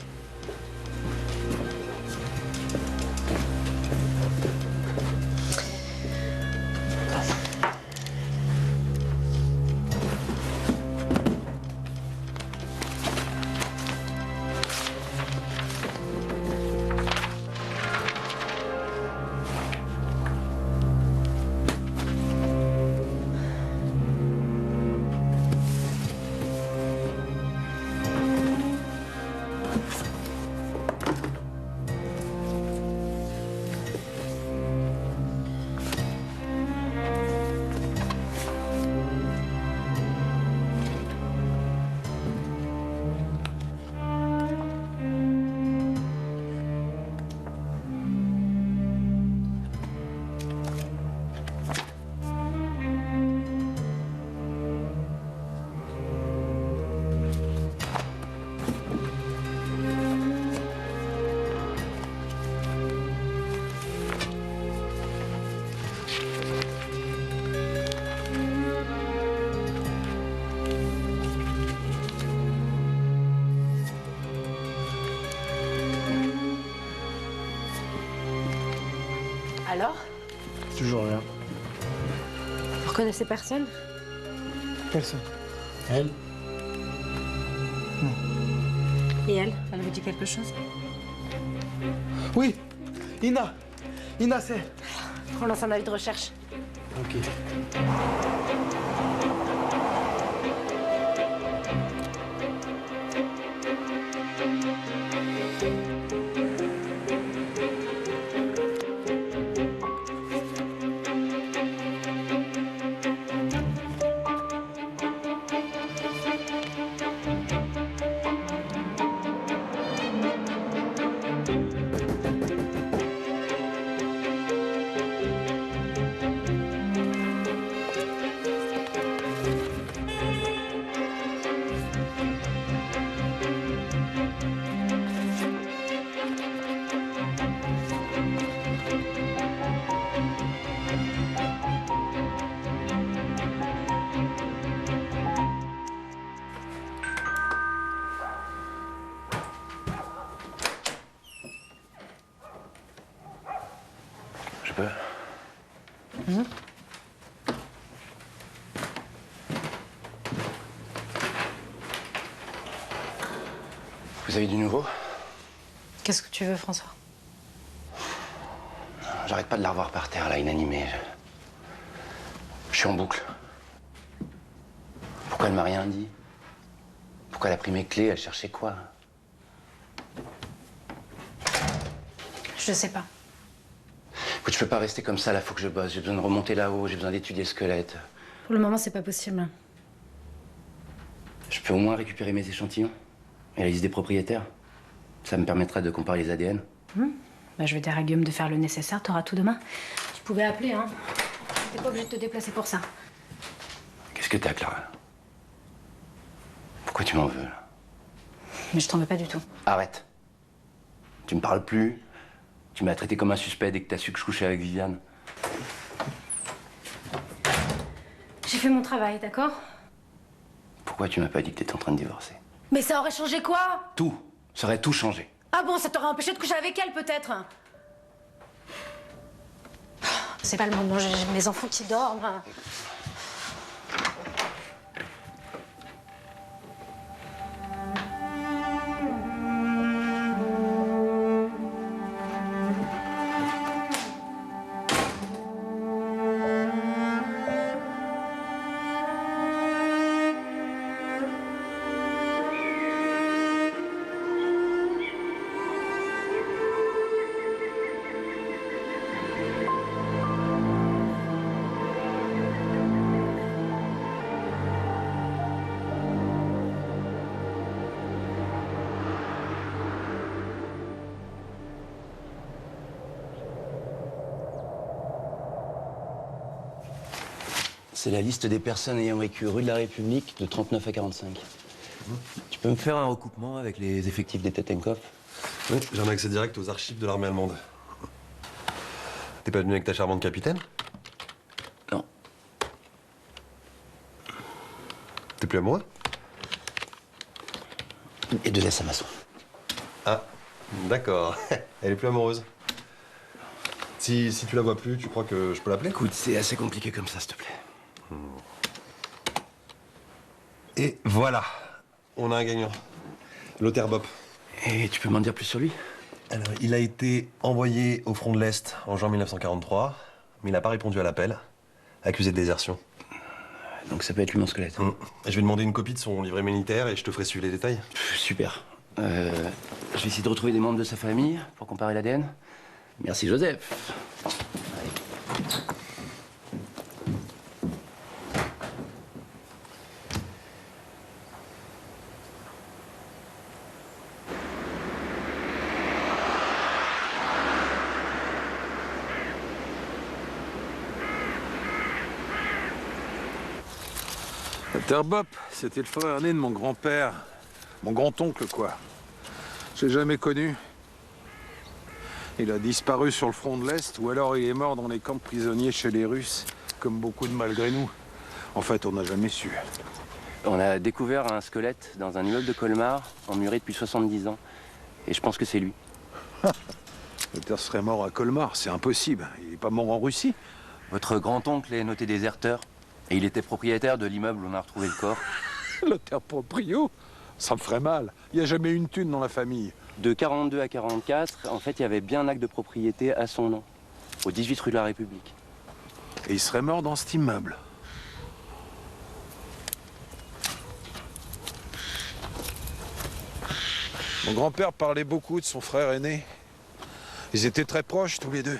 Alors? Toujours rien. Vous reconnaissez personne? Personne. Elle? Et elle? Elle vous dit quelque chose? Oui, Ina. Ina, c'est... On lance un avis de recherche. Ok. Vous avez du nouveau? Qu'est-ce que tu veux, François? J'arrête pas de la revoir par terre, là, inanimée. Je suis en boucle. Pourquoi elle m'a rien dit? Pourquoi elle a pris mes clés? Elle cherchait quoi? Je sais pas. Écoute, je peux pas rester comme ça, là, faut que je bosse. J'ai besoin de remonter là-haut, j'ai besoin d'étudier le squelette. Pour le moment, c'est pas possible. Je peux au moins récupérer mes échantillons et la liste des propriétaires. Ça me permettra de comparer les ADN. Bah, je vais dire à Guillaume de faire le nécessaire, t'auras tout demain. Tu pouvais appeler, hein. T'es pas obligé de te déplacer pour ça. Qu'est-ce que t'as, Clara? Pourquoi tu m'en veux, là? Mais je t'en veux pas du tout. Arrête. Tu me parles plus. Tu m'as traité comme un suspect dès que t'as su que je couchais avec Viviane. J'ai fait mon travail, d'accord? Pourquoi tu m'as pas dit que t'étais en train de divorcer? Mais ça aurait changé quoi? Tout. Ça aurait tout changé. Ah bon, ça t'aurait empêché de coucher avec elle, peut-être? C'est pas le moment, j'ai mes enfants qui dorment. C'est la liste des personnes ayant vécu rue de la République de 39 à 45. Tu peux me faire un recoupement avec les effectifs des Tetenkov? Oui, j'ai un accès direct aux archives de l'armée allemande. T'es pas venu avec ta charmante capitaine? Non. T'es plus amoureux? Et de laisse à maçon. Ah, d'accord. Elle est plus amoureuse. Si tu la vois plus, tu crois que je peux l'appeler? Écoute, c'est assez compliqué comme ça, s'il te plaît. Et voilà, on a un gagnant. Lothaire Bopp. Et tu peux m'en dire plus sur lui? Alors, il a été envoyé au front de l'Est en juin 1943, mais il n'a pas répondu à l'appel, accusé de désertion. Donc ça peut être lui mon squelette. Je vais demander une copie de son livret militaire et je te ferai suivre les détails. Super. Je vais essayer de retrouver des membres de sa famille pour comparer l'ADN. Merci Joseph. Lothaire Bopp, c'était le frère aîné de mon grand-père. Mon grand-oncle, quoi. Je l'ai jamais connu. Il a disparu sur le front de l'Est, ou alors il est mort dans les camps de prisonniers chez les Russes, comme beaucoup de malgré nous. En fait, on n'a jamais su. On a découvert un squelette dans un immeuble de Colmar, emmuré depuis 70 ans. Et je pense que c'est lui. Lothaire serait mort à Colmar, c'est impossible. Il n'est pas mort en Russie. Votre grand-oncle est noté déserteur. Et il était propriétaire de l'immeuble où on a retrouvé le corps. Lothaire proprio? Ça me ferait mal. Il n'y a jamais eu une thune dans la famille. De 42 à 44, en fait, il y avait bien un acte de propriété à son nom, au 18 rue de la République. Et il serait mort dans cet immeuble. Mon grand-père parlait beaucoup de son frère aîné. Ils étaient très proches, tous les deux.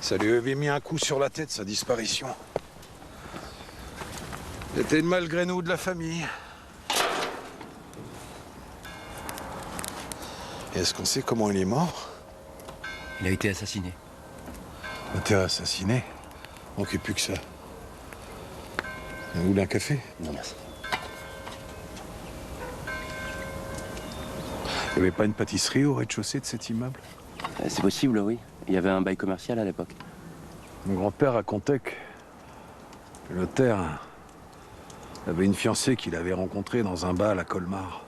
Ça lui avait mis un coup sur la tête, sa disparition. C'était malgré nous de la famille. Et est-ce qu'on sait comment il est mort? Il a été assassiné. Lothaire assassiné? Manquait plus que ça. Vous voulez un café? Non, merci. Il n'y avait pas une pâtisserie au rez-de-chaussée de cet immeuble? C'est possible, oui. Il y avait un bail commercial à l'époque. Mon grand-père racontait que Lothaire avait une fiancée qu'il avait rencontrée dans un bal à Colmar.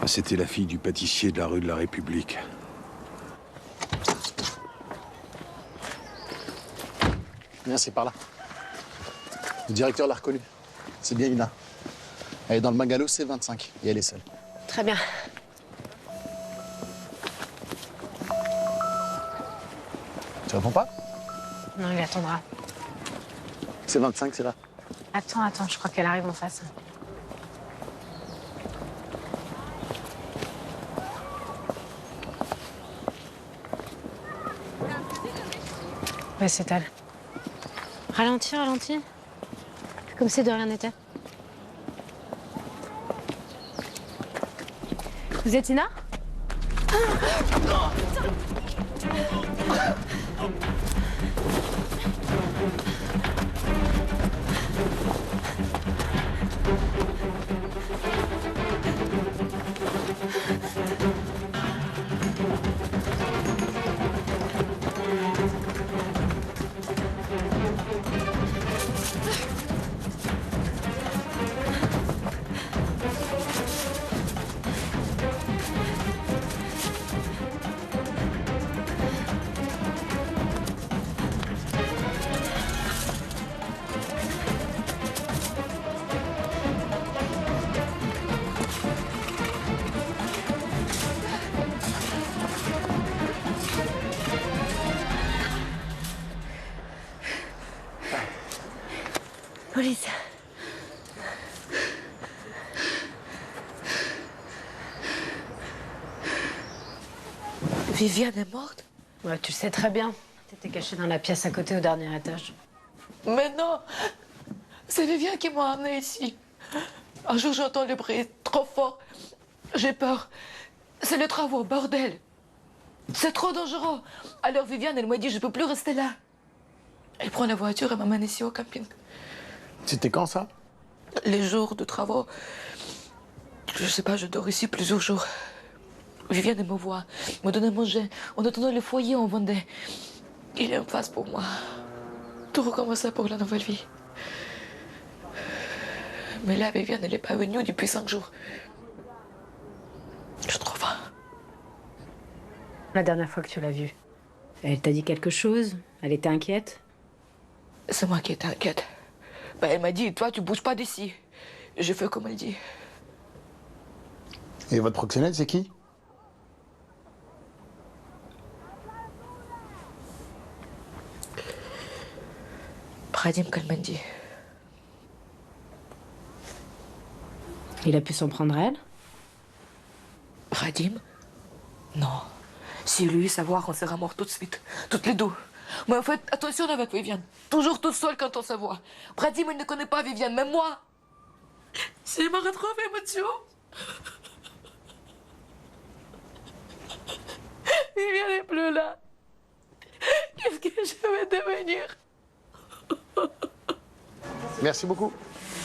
C'était la fille du pâtissier de la rue de la République. Viens, c'est par là. Le directeur l'a reconnue. C'est bien Ina. Elle est dans le Magalo C25 et elle est seule. Très bien. Tu réponds pas? Non, il attendra. C25, c'est là. Attends, je crois qu'elle arrive en face. Ouais, c'est elle. Ralentis. Comme si de rien n'était. Vous êtes Ina? Police. Viviane est morte? Ouais, tu le sais très bien. T'étais cachée dans la pièce à côté au dernier étage. Mais non! C'est Viviane qui m'a amenée ici. Un jour, j'entends le bruit trop fort. J'ai peur. C'est les travaux, bordel. C'est trop dangereux. Alors Viviane, elle m'a dit, je peux plus rester là. Elle prend la voiture et m'amène ici au camping. C'était quand, ça? Les jours de travaux. Je sais pas, je dors ici plusieurs jours. Viviane, elle me voit, me donne à manger. On attendait le foyer, on vendait. Il est en face pour moi. Tout recommencer pour la nouvelle vie. Mais là, Viviane, elle n'est pas venue depuis 5 jours. Je trouve faim. La dernière fois que tu l'as vue, elle t'a dit quelque chose? Elle était inquiète? C'est moi qui étais inquiète. Ben, elle m'a dit, toi, tu bouges pas d'ici. J'ai fait comme elle dit. Et votre proxénète, c'est qui? Pradim Kalmendi. Il a pu s'en prendre à elle? Pradim? Non. Si lui savoir, on sera morts tout de suite. Toutes les deux. Mais en fait, attention avec Viviane. Toujours toute seule quand on se voit. Pradim, il ne connaît pas Viviane, même moi. S'il m'a retrouvé, monsieur. Viviane n'est plus là. Qu'est-ce que je vais devenir? Merci beaucoup.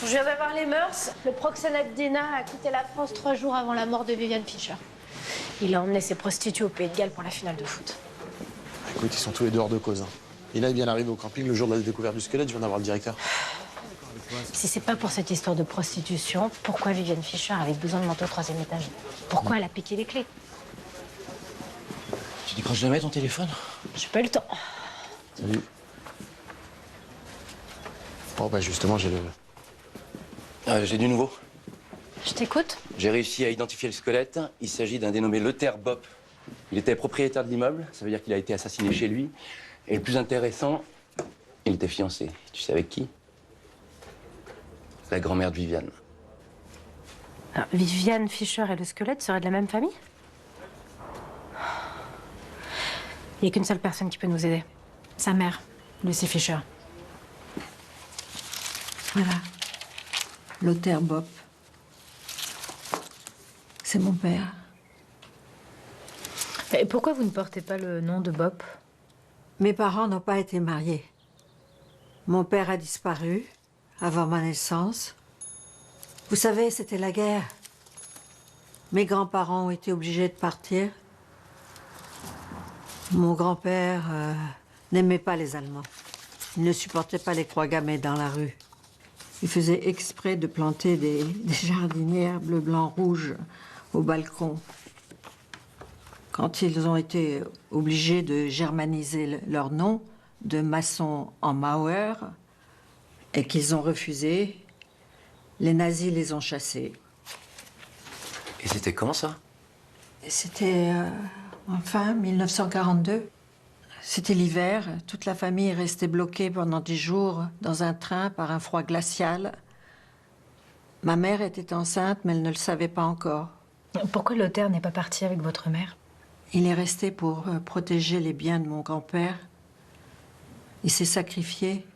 Je viens d'avoir les mœurs. Le proxénète d'Ina a quitté la France 3 jours avant la mort de Viviane Fischer. Il a emmené ses prostituées au Pays de Galles pour la finale de foot. Écoute, ils sont tous les deux hors de cause. Ina est bien arrivée au camping le jour de la découverte du squelette, je viens d'avoir le directeur. Si c'est pas pour cette histoire de prostitution, pourquoi Viviane Fischer avait besoin de monter au 3e étage? Pourquoi elle a piqué les clés? Tu décroches jamais ton téléphone? J'ai pas eu le temps. Salut. Bon, bah justement, j'ai le... J'ai du nouveau. Je t'écoute. J'ai réussi à identifier le squelette. Il s'agit d'un dénommé Lothaire Bopp. Il était propriétaire de l'immeuble, ça veut dire qu'il a été assassiné chez lui. Et le plus intéressant, il était fiancé. Tu sais avec qui? La grand-mère de Viviane. Alors, Viviane Fischer et le squelette seraient de la même famille? Il n'y a qu'une seule personne qui peut nous aider. Sa mère, Lucie Fischer. Voilà. Lothaire Bopp. C'est mon père. Et pourquoi vous ne portez pas le nom de Bopp? Mes parents n'ont pas été mariés. Mon père a disparu avant ma naissance. Vous savez, c'était la guerre. Mes grands-parents ont été obligés de partir. Mon grand-père n'aimait pas les Allemands. Il ne supportait pas les croix gammées dans la rue. Il faisait exprès de planter des jardinières bleu, blanc, rouge au balcon. Quand ils ont été obligés de germaniser leur nom, de maçons en Mauer et qu'ils ont refusé, les nazis les ont chassés. Et c'était quand, ça? C'était en fin 1942. C'était l'hiver. Toute la famille est restée bloquée pendant 10 jours dans un train par un froid glacial. Ma mère était enceinte, mais elle ne le savait pas encore. Pourquoi Lothaire n'est pas parti avec votre mère? Il est resté pour protéger les biens de mon grand-père. Il s'est sacrifié.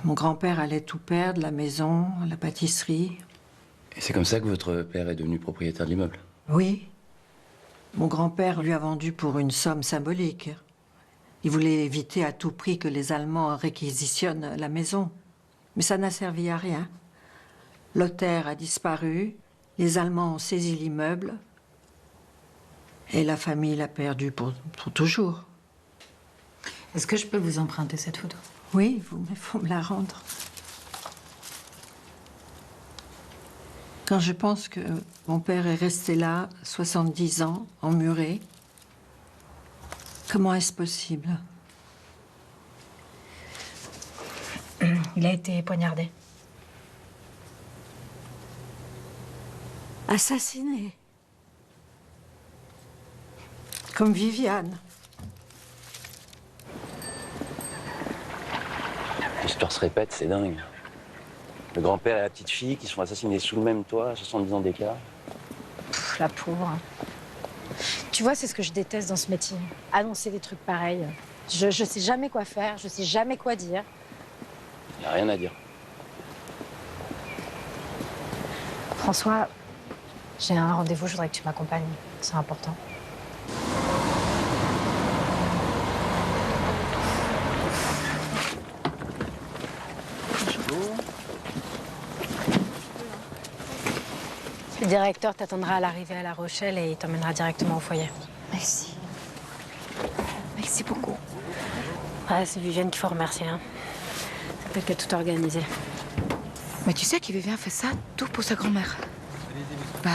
Mon grand-père allait tout perdre, la maison, la pâtisserie. Et c'est comme ça que votre père est devenu propriétaire de l'immeuble? Oui. Mon grand-père lui a vendu pour une somme symbolique. Il voulait éviter à tout prix que les Allemands réquisitionnent la maison. Mais ça n'a servi à rien. Lothaire a disparu, les Allemands ont saisi l'immeuble et la famille l'a perdu pour toujours. Est-ce que je peux vous emprunter cette photo? Oui, il faut me la rendre. Quand je pense que mon père est resté là, 70 ans, emmuré, comment est-ce possible? Il a été poignardé. Assassiné. Comme Viviane. L'histoire se répète, c'est dingue. Le grand-père et la petite fille qui sont assassinés sous le même toit, à 70 ans d'écart. La pauvre. Tu vois, c'est ce que je déteste dans ce métier. Annoncer des trucs pareils. Je sais jamais quoi faire, je sais jamais quoi dire. Il n'y a rien à dire. François, j'ai un rendez-vous, je voudrais que tu m'accompagnes. C'est important. Le directeur t'attendra à l'arrivée à La Rochelle et il t'emmènera directement au foyer. Merci. Merci beaucoup. Ouais, c'est Viviane qu'il faut remercier. Hein. C'est elle qui a tout organisé. Mais tu sais que Viviane fait ça tout pour sa grand-mère. Bah,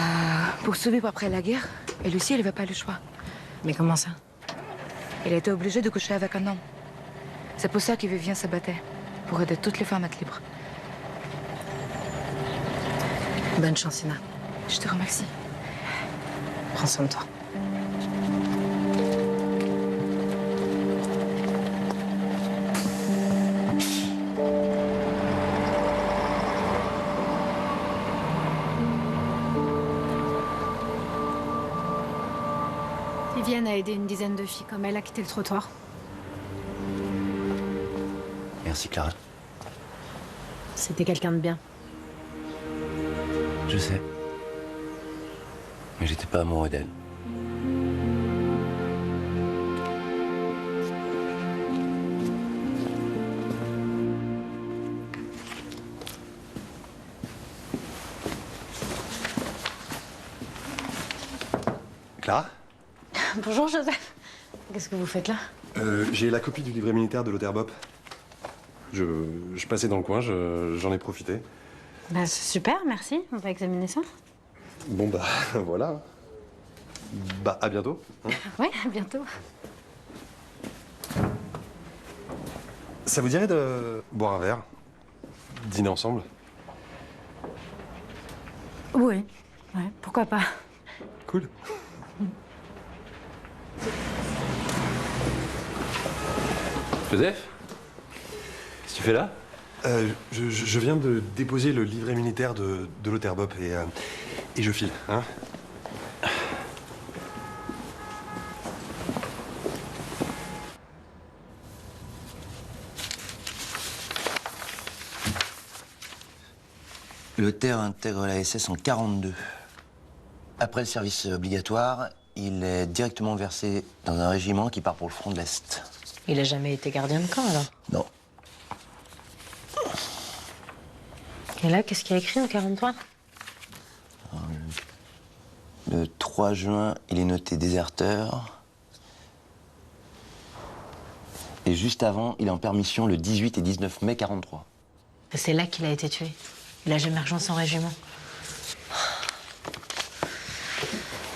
pour survivre après la guerre, et Lucie, elle n'avait pas le choix. Mais comment ça? Elle a été obligée de coucher avec un homme. C'est pour ça que Viviane se battait, pour aider toutes les femmes à être libres. Bonne chance, Ina. Je te remercie. Prends soin de toi. Viviane a aidé une dizaine de filles comme elle à quitter le trottoir. Merci, Clara. C'était quelqu'un de bien. Je sais. Mais j'étais pas amoureux d'elle. Clara? Bonjour, Joseph. Qu'est-ce que vous faites là? J'ai la copie du livret militaire de Lothaire Bopp. Je passais dans le coin, j'en ai profité. Bah, c'est super, merci. On va examiner ça. Bon, bah, voilà. Bah, à bientôt. Hein. Ouais, à bientôt. Ça vous dirait de boire un verre? Dîner ensemble? Oui. Ouais, pourquoi pas. Cool. Joseph? Qu'est-ce que tu fais là? Je viens de déposer le livret militaire de Lothaire Bopp et je file, hein. Lothaire intègre la SS en 42. Après le service obligatoire, il est directement versé dans un régiment qui part pour le front de l'Est. Il a jamais été gardien de camp, alors? Non. Et là, qu'est-ce qu'il y a écrit en 43? Le 3 juin, il est noté déserteur. Et juste avant, il est en permission le 18 et 19 mai 43. C'est là qu'il a été tué. Il a jamais rejoint son régiment.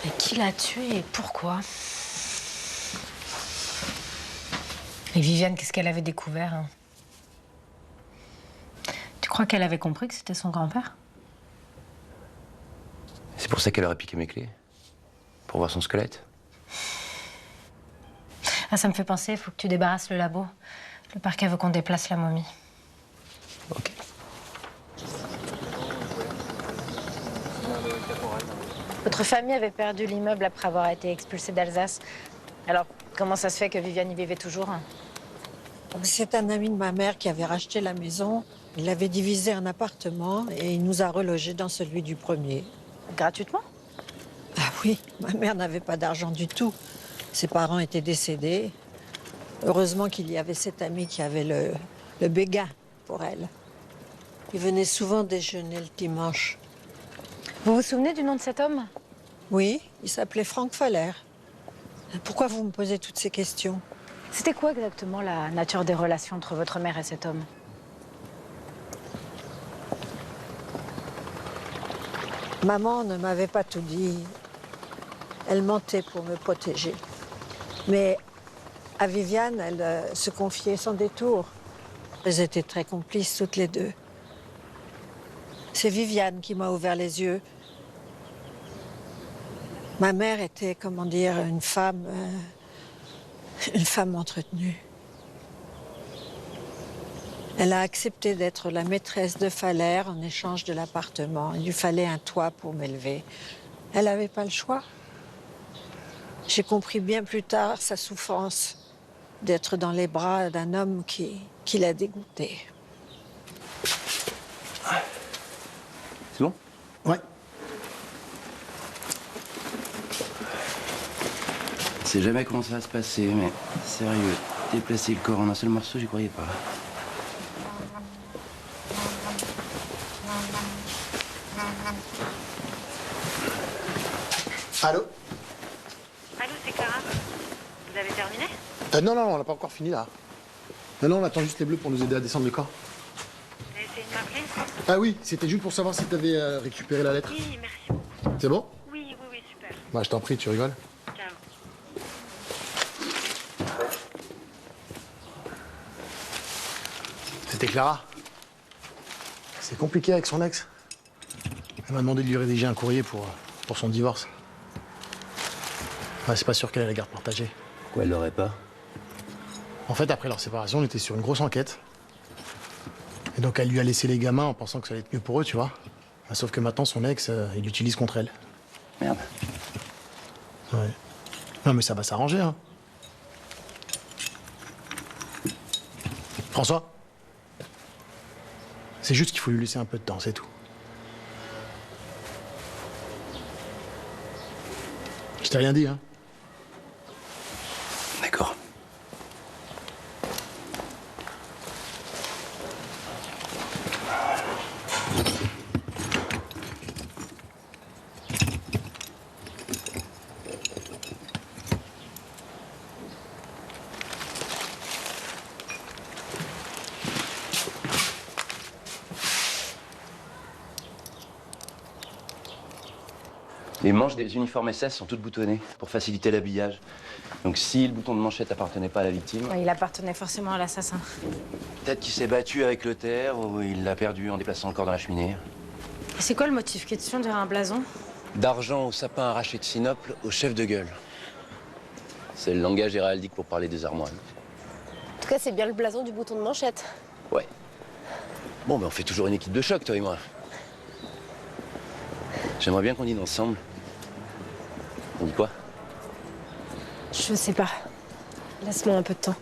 Mais qui l'a tué et pourquoi? Et Viviane, qu'est-ce qu'elle avait découvert hein? Tu crois qu'elle avait compris que c'était son grand-père? C'est pour ça qu'elle aurait piqué mes clés. Pour voir son squelette. Ah, ça me fait penser, il faut que tu débarrasses le labo. Le parquet veut qu'on déplace la momie. Ok. Votre famille avait perdu l'immeuble après avoir été expulsée d'Alsace. Alors, comment ça se fait que Viviane y vivait toujours? C'est un ami de ma mère qui avait racheté la maison. Il avait divisé un appartement et il nous a relogés dans celui du premier. Gratuitement? Ah oui, ma mère n'avait pas d'argent du tout. Ses parents étaient décédés. Heureusement qu'il y avait cet ami qui avait le béguin pour elle. Il venait souvent déjeuner le dimanche. Vous vous souvenez du nom de cet homme? Oui, il s'appelait Franck Faller. Pourquoi vous me posez toutes ces questions? C'était quoi exactement la nature des relations entre votre mère et cet homme? Maman ne m'avait pas tout dit. Elle mentait pour me protéger. Mais à Viviane, elle se confiait sans détour. Elles étaient très complices toutes les deux. C'est Viviane qui m'a ouvert les yeux. Ma mère était, comment dire, une femme entretenue. Elle a accepté d'être la maîtresse de Faller en échange de l'appartement. Il lui fallait un toit pour m'élever. Elle n'avait pas le choix. J'ai compris bien plus tard sa souffrance d'être dans les bras d'un homme qui l'a dégoûtée. C'est bon? Ouais. Je sais jamais comment ça va se passer, mais sérieux, déplacer le corps en un seul morceau, j'y croyais pas. Allô? Allô, c'est Clara. Vous avez terminé? Non, on n'a pas encore fini là. Non, on attend juste les bleus pour nous aider à descendre le corps. Vous avez essayé de m'appeler? Ah oui, c'était juste pour savoir si tu avais récupéré la lettre. Oui, merci beaucoup. C'est bon? Oui, super. Bah, je t'en prie, tu rigoles. Carrément. C'était Clara. C'est compliqué avec son ex. Elle m'a demandé de lui rédiger un courrier pour son divorce. Ouais, c'est pas sûr qu'elle ait la garde partagée. Pourquoi elle l'aurait pas? En fait, après leur séparation, on était sur une grosse enquête. Et donc, elle lui a laissé les gamins en pensant que ça allait être mieux pour eux, tu vois. Sauf que maintenant, son ex, il l'utilise contre elle. Merde. Ouais. Non, mais ça va s'arranger, hein. François? C'est juste qu'il faut lui laisser un peu de temps, c'est tout. Je t'ai rien dit, hein. D'accord. Les manches des uniformes SS sont toutes boutonnées pour faciliter l'habillage. Donc si le bouton de manchette appartenait pas à la victime... Ouais, il appartenait forcément à l'assassin. Peut-être qu'il s'est battu avec le terre ou il l'a perdu en déplaçant le corps dans la cheminée. Et c'est quoi le motif question derrière un blason? D'argent au sapin arraché de Sinople au chef de gueule. C'est le langage héraldique pour parler des armoires. En tout cas, c'est bien le blason du bouton de manchette. Ouais. Bon, ben on fait toujours une équipe de choc, toi et moi. J'aimerais bien qu'on dîne ensemble. On dit quoi? Je sais pas. Laisse-moi un peu de temps.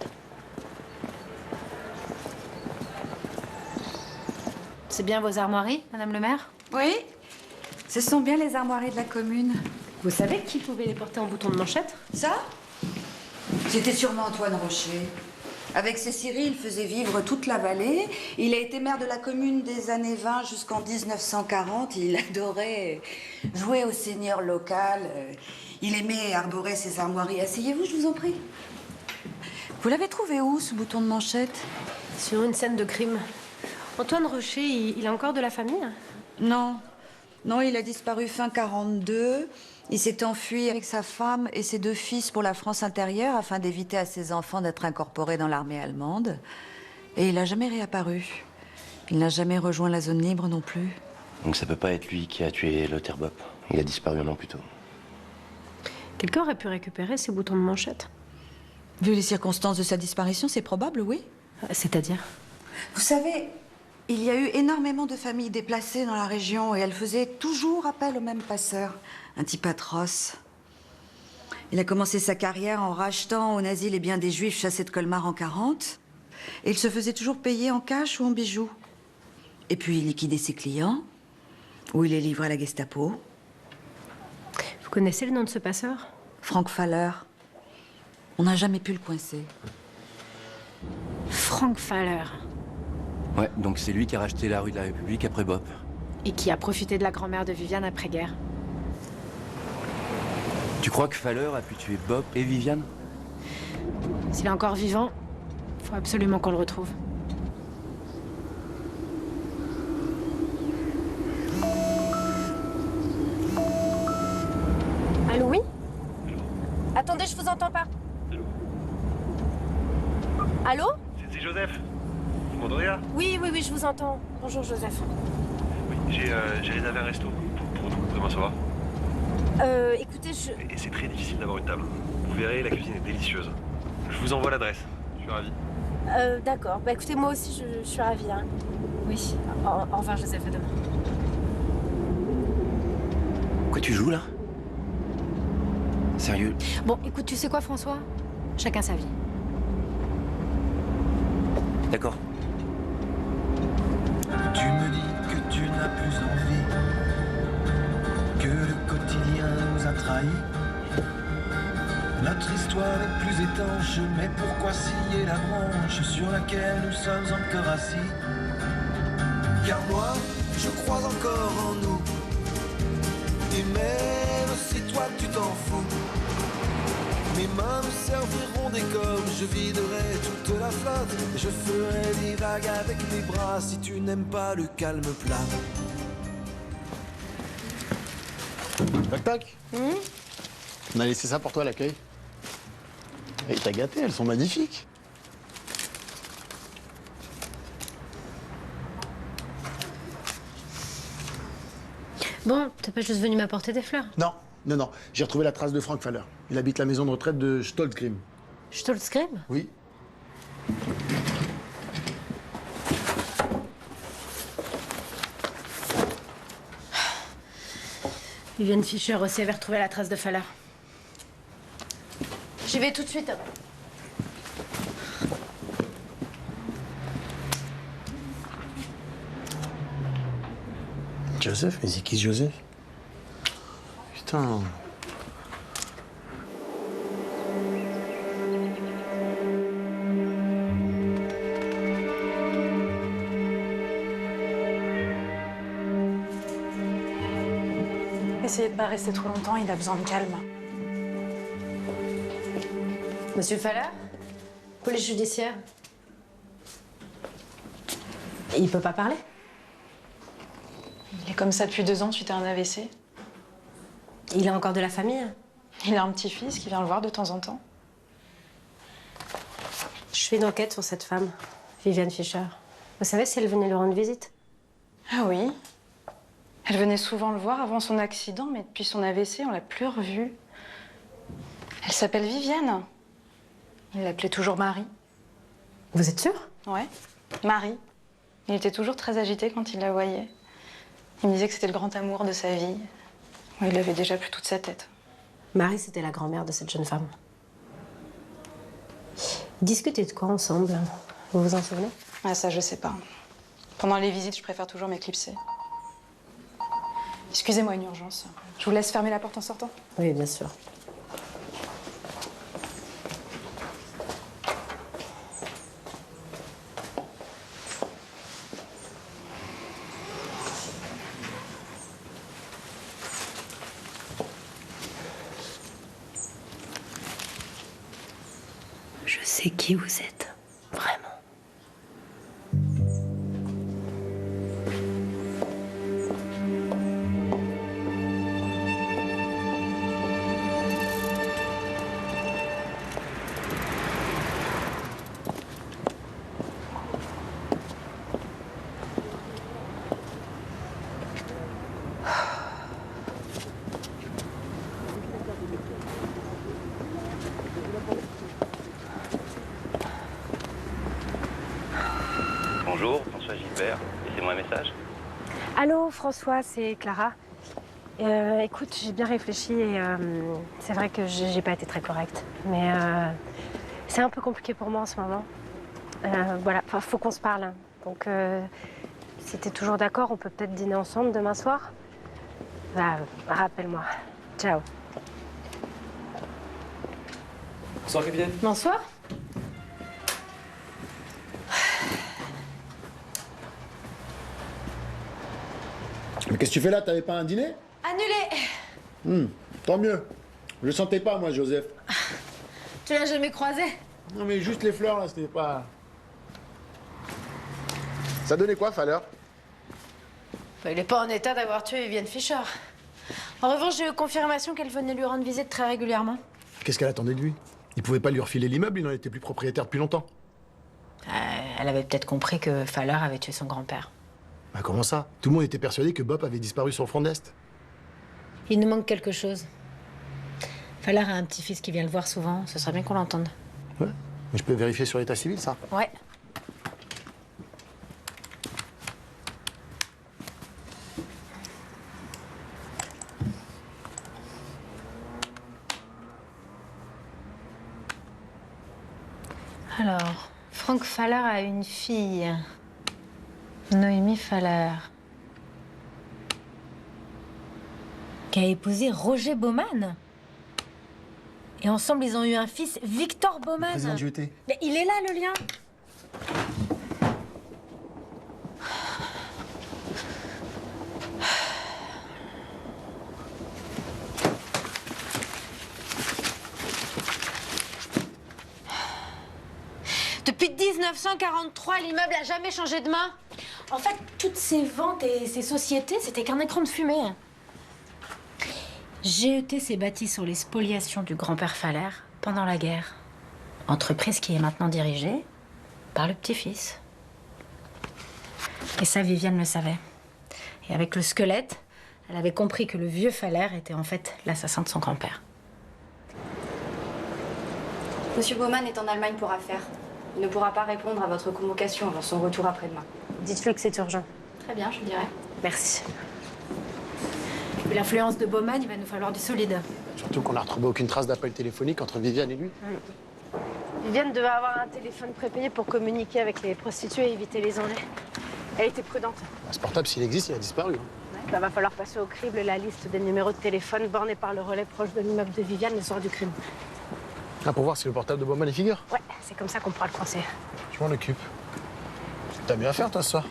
C'est bien vos armoiries, Madame le maire? Oui, ce sont bien les armoiries de la commune. Vous savez qui pouvait les porter en bouton de manchette? Ça? C'était sûrement Antoine Rocher. Avec ses scieries, il faisait vivre toute la vallée. Il a été maire de la commune des années 20 jusqu'en 1940. Il adorait jouer au seigneur local. Il aimait arborer ses armoiries. Asseyez-vous, je vous en prie. Vous l'avez trouvé où, ce bouton de manchette? Sur une scène de crime. Antoine Rocher, il a encore de la famille? Non. Non, il a disparu fin 42. Il s'est enfui avec sa femme et ses 2 fils pour la France intérieure afin d'éviter à ses enfants d'être incorporés dans l'armée allemande. Et il n'a jamais réapparu. Il n'a jamais rejoint la zone libre non plus. Donc ça peut pas être lui qui a tué Lothar Bopp. Il a disparu un an plus tôt. Quelqu'un aurait pu récupérer ces boutons de manchette. Vu les circonstances de sa disparition, c'est probable, oui. C'est-à-dire? Vous savez, il y a eu énormément de familles déplacées dans la région et elles faisaient toujours appel au même passeur, un type atroce. Il a commencé sa carrière en rachetant aux nazis les biens des juifs chassés de Colmar en 40. Et il se faisait toujours payer en cash ou en bijoux. Et puis il liquidait ses clients, ou il les livrait à la Gestapo. Vous connaissez le nom de ce passeur? Frank Faller. On n'a jamais pu le coincer. Frank Faller. Ouais, donc c'est lui qui a racheté la rue de la République après Bopp. Et qui a profité de la grand-mère de Viviane après-guerre. Tu crois que Faller a pu tuer Bopp et Viviane? S'il est encore vivant, faut absolument qu'on le retrouve. Allô, oui? Attendez, je vous entends pas. Allô? C'est Joseph. Vous m'entendez là? Oui, je vous entends. Bonjour, Joseph. Oui, j'ai réservé un resto pour nous demain soir. Écoutez, Et c'est très difficile d'avoir une table. Vous verrez, la cuisine est délicieuse. Je vous envoie l'adresse. Je suis ravi. D'accord. Bah écoutez, moi aussi, je suis ravie. Hein. Oui. Au revoir, Joseph, à demain. Quoi, tu joues là? Sérieux? Bon, écoute, tu sais quoi, François? Chacun sa vie. D'accord. Tu me dis que tu n'as plus envie, que le quotidien nous a trahis. Notre histoire est plus étanche, mais pourquoi scier la branche sur laquelle nous sommes encore assis? Car moi, je crois encore en nous, et même si toi tu t'en fous, mes mains me serviront d'école, je viderai toute la flotte, je ferai des vagues avec mes bras si tu n'aimes pas le calme plat. Tac tac. On a laissé ça pour toi à l'accueil. Et t'as gâté, elles sont magnifiques. Bon, t'es pas juste venu m'apporter des fleurs? Non, non. J'ai retrouvé la trace de Frank Faller. Il habite la maison de retraite de Stolzgrim. Stolzgrim? Oui. Viviane Fischer aussi avait retrouvé la trace de Faller. J'y vais tout de suite. Joseph? Mais c'est qui Joseph? Putain. Essayez de pas rester trop longtemps, il a besoin de calme. Monsieur Faller? Police judiciaire. Il peut pas parler? Il est comme ça depuis 2 ans suite à un AVC. Il a encore de la famille? Il a un petit-fils qui vient le voir de temps en temps. Je fais une enquête sur cette femme, Viviane Fischer. Vous savez si elle venait lui rendre visite? Ah oui. Elle venait souvent le voir avant son accident, mais depuis son AVC, on l'a plus revue. Elle s'appelle Viviane. Il l'appelait toujours Marie. Vous êtes sûre? Ouais, Marie. Il était toujours très agité quand il la voyait. Il me disait que c'était le grand amour de sa vie. Il avait déjà plus toute sa tête. Marie, c'était la grand-mère de cette jeune femme. Discutez de quoi ensemble? Vous vous en souvenez? Ah, ça, je sais pas. Pendant les visites, je préfère toujours m'éclipser. Excusez-moi, une urgence. Je vous laisse fermer la porte en sortant? Oui, bien sûr. Je sais qui vous êtes, vraiment. Bonjour, François Gilbert. Laissez-moi un message. Allô, François, c'est Clara. Écoute, j'ai bien réfléchi et c'est vrai que j'ai pas été très correcte. Mais c'est un peu compliqué pour moi en ce moment. Voilà, faut qu'on se parle. Hein. Donc, si t'es toujours d'accord, on peut peut-être dîner ensemble demain soir. Bah, rappelle-moi. Ciao. Bonsoir, Vivienne. Bonsoir. Mais qu'est-ce que tu fais là? T'avais pas un dîner? Annulé. Tant mieux. Je le sentais pas, moi, Joseph. Tu l'as jamais croisé? Non, mais juste les fleurs, là, c'était pas... Ça donnait quoi, Faller? Il est pas en état d'avoir tué Vivienne Fischer. En revanche, j'ai eu confirmation qu'elle venait lui rendre visite très régulièrement. Qu'est-ce qu'elle attendait de lui? Il pouvait pas lui refiler l'immeuble, il n'en était plus propriétaire depuis longtemps. Elle avait peut-être compris que Faller avait tué son grand-père. Bah comment ça? Tout le monde était persuadé que Bob avait disparu sur le front de l'Est. Il nous manque quelque chose. Faller a un petit-fils qui vient le voir souvent. Ce serait bien qu'on l'entende. Ouais. Mais je peux vérifier sur l'état civil, ça? Ouais. Alors, Frank Faller a une fille, Noémie Faller, qui a épousé Roger Baumann. Et ensemble, ils ont eu un fils, Victor Baumann. Président du JT. Mais il est là, le lien. Depuis 1943, l'immeuble n'a jamais changé de main. En fait, toutes ces ventes et ces sociétés, c'était qu'un écran de fumée. GET s'est bâti sur les spoliations du grand-père Faller pendant la guerre. Entreprise qui est maintenant dirigée par le petit-fils. Et ça, Viviane le savait. Et avec le squelette, elle avait compris que le vieux Faller était en fait l'assassin de son grand-père. Monsieur Baumann est en Allemagne pour affaires. Il ne pourra pas répondre à votre convocation avant son retour après-demain. Dites-lui que c'est urgent. Très bien, je dirai. Merci. Vu l'influence de Baumann, il va nous falloir du solide. Surtout qu'on n'a retrouvé aucune trace d'appel téléphonique entre Viviane et lui. Viviane devait avoir un téléphone prépayé pour communiquer avec les prostituées et éviter les ennuis. Elle était prudente. Bah, ce portable, s'il existe, il a disparu. Hein. Bah, va falloir passer au crible la liste des numéros de téléphone bornés par le relais proche de l'immeuble de Viviane le soir du crime. Ah, pour voir si le portable de Baumann y figure? Ouais, c'est comme ça qu'on pourra le coincer. Je m'en occupe. T'as bien à faire, toi, ce soir?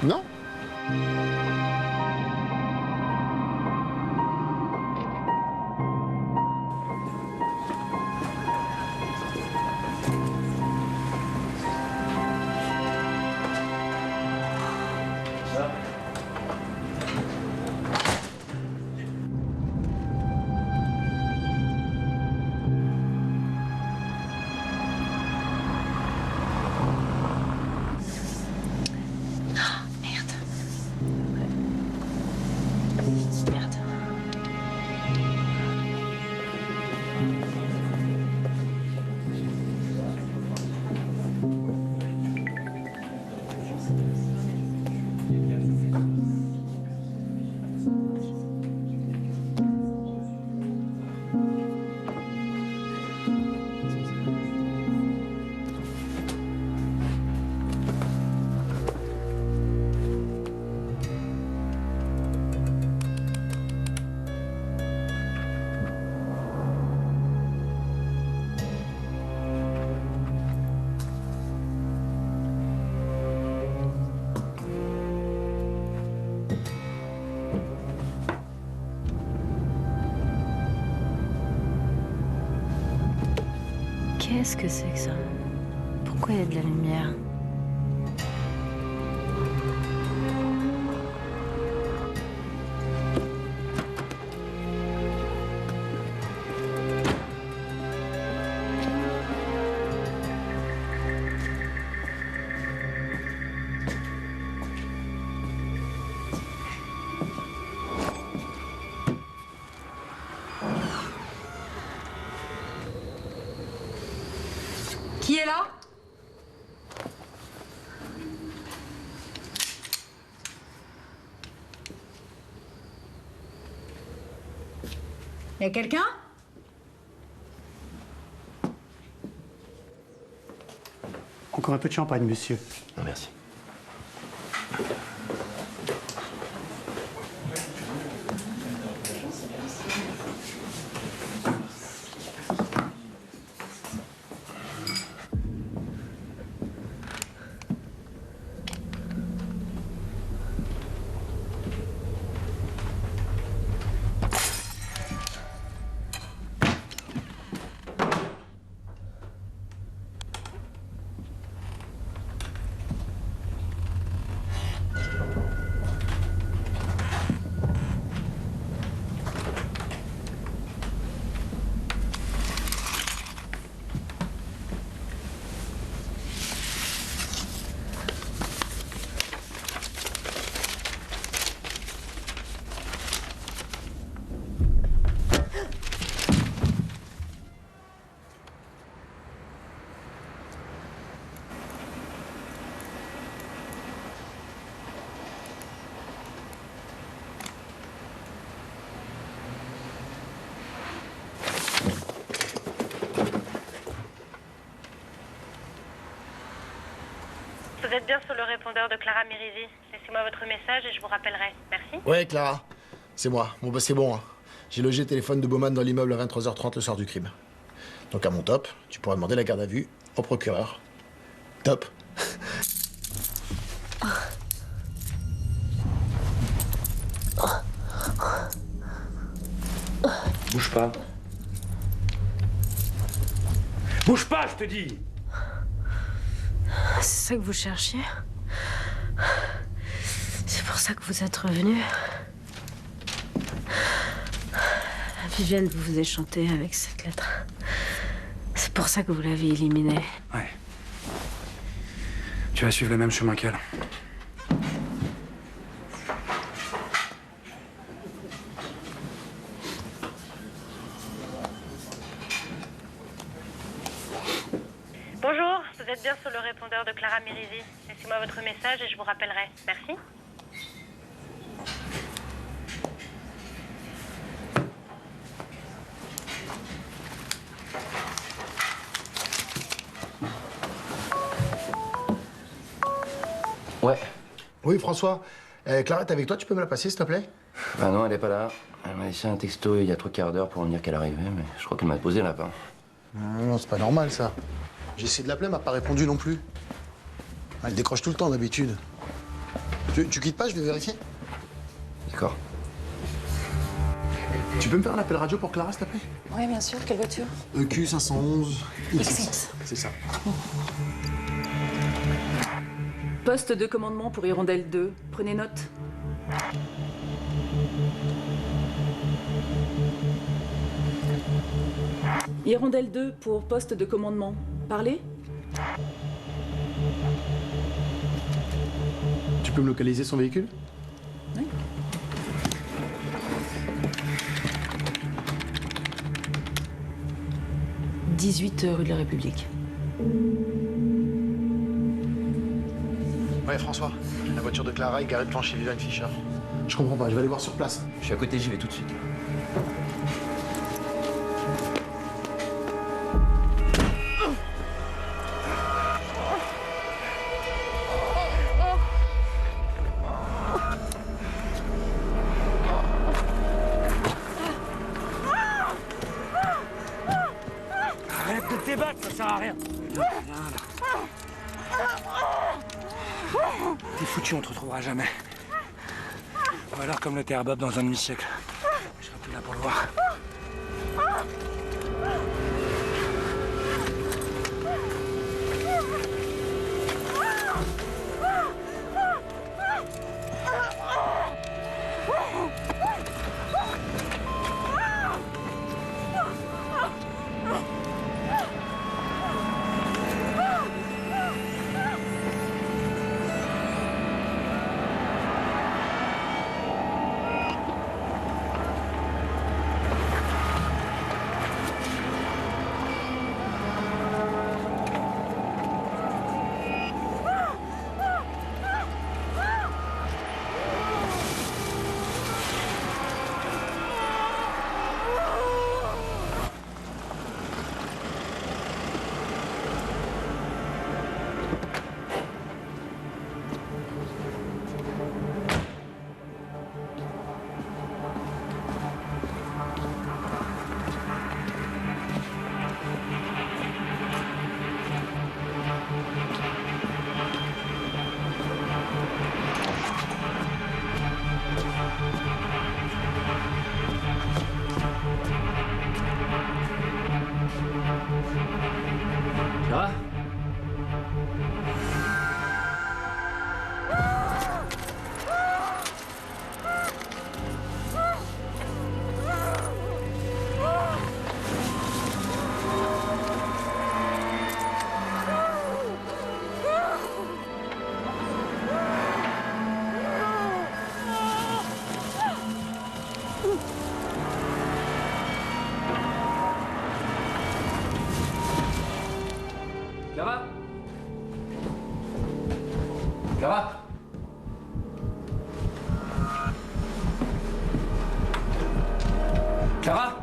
Non? Qu'est-ce que c'est que ça? Pourquoi il y a de la lumière? Qui est là? Y a quelqu'un? Encore un peu de champagne, monsieur. Non, merci. Vous êtes bien sur le répondeur de Clara Mirizi. Laissez-moi votre message et je vous rappellerai. Merci. Ouais, Clara, c'est moi. Bon, bah c'est bon. Hein. J'ai logé le téléphone de Baumann dans l'immeuble à 23h30 le soir du crime. Donc à mon top, tu pourras demander la garde à vue au procureur. Top. Bouge pas. Bouge pas, je te dis! C'est ça que vous cherchiez? C'est pour ça que vous êtes revenu? Viviane vous faisait chanter avec cette lettre. C'est pour ça que vous l'avez éliminée. Ouais. Tu vas suivre le même chemin qu'elle. Bonjour, vous êtes bien sur le répondeur de Clara Mirizi. Laissez-moi votre message et je vous rappellerai. Merci. Ouais. Oui, François. Clara est avec toi, tu peux me la passer, s'il te plaît? Bah non, elle est pas là. Elle m'a laissé un texto il y a 3/4 d'heure pour me dire qu'elle arrivait, mais je crois qu'elle m'a posé un lapin. Non, c'est pas normal, ça. J'ai essayé de l'appeler, elle m'a pas répondu non plus. Elle décroche tout le temps, d'habitude. Tu quittes pas, je vais vérifier. D'accord. Tu peux me faire un appel radio pour Clara, s'il te plaît? Oui, bien sûr. Quelle voiture? EQ 511 XX. C'est ça. Poste de commandement pour Hirondelle 2. Prenez note. Hirondelle 2 pour poste de commandement. Parlez? Tu peux me localiser son véhicule? Oui. « 18 rue de la République. » Ouais, François. La voiture de Clara est garée devant chez Viviane Fischer. Je comprends pas, je vais aller voir sur place. Je suis à côté, j'y vais tout de suite. Arrête de te débattre, ça sert à rien. T'es foutu, on te retrouvera jamais. Ou alors comme le Terre Bob dans un demi-siècle. Je serai plus là pour le voir. Clara? Clara? Clara?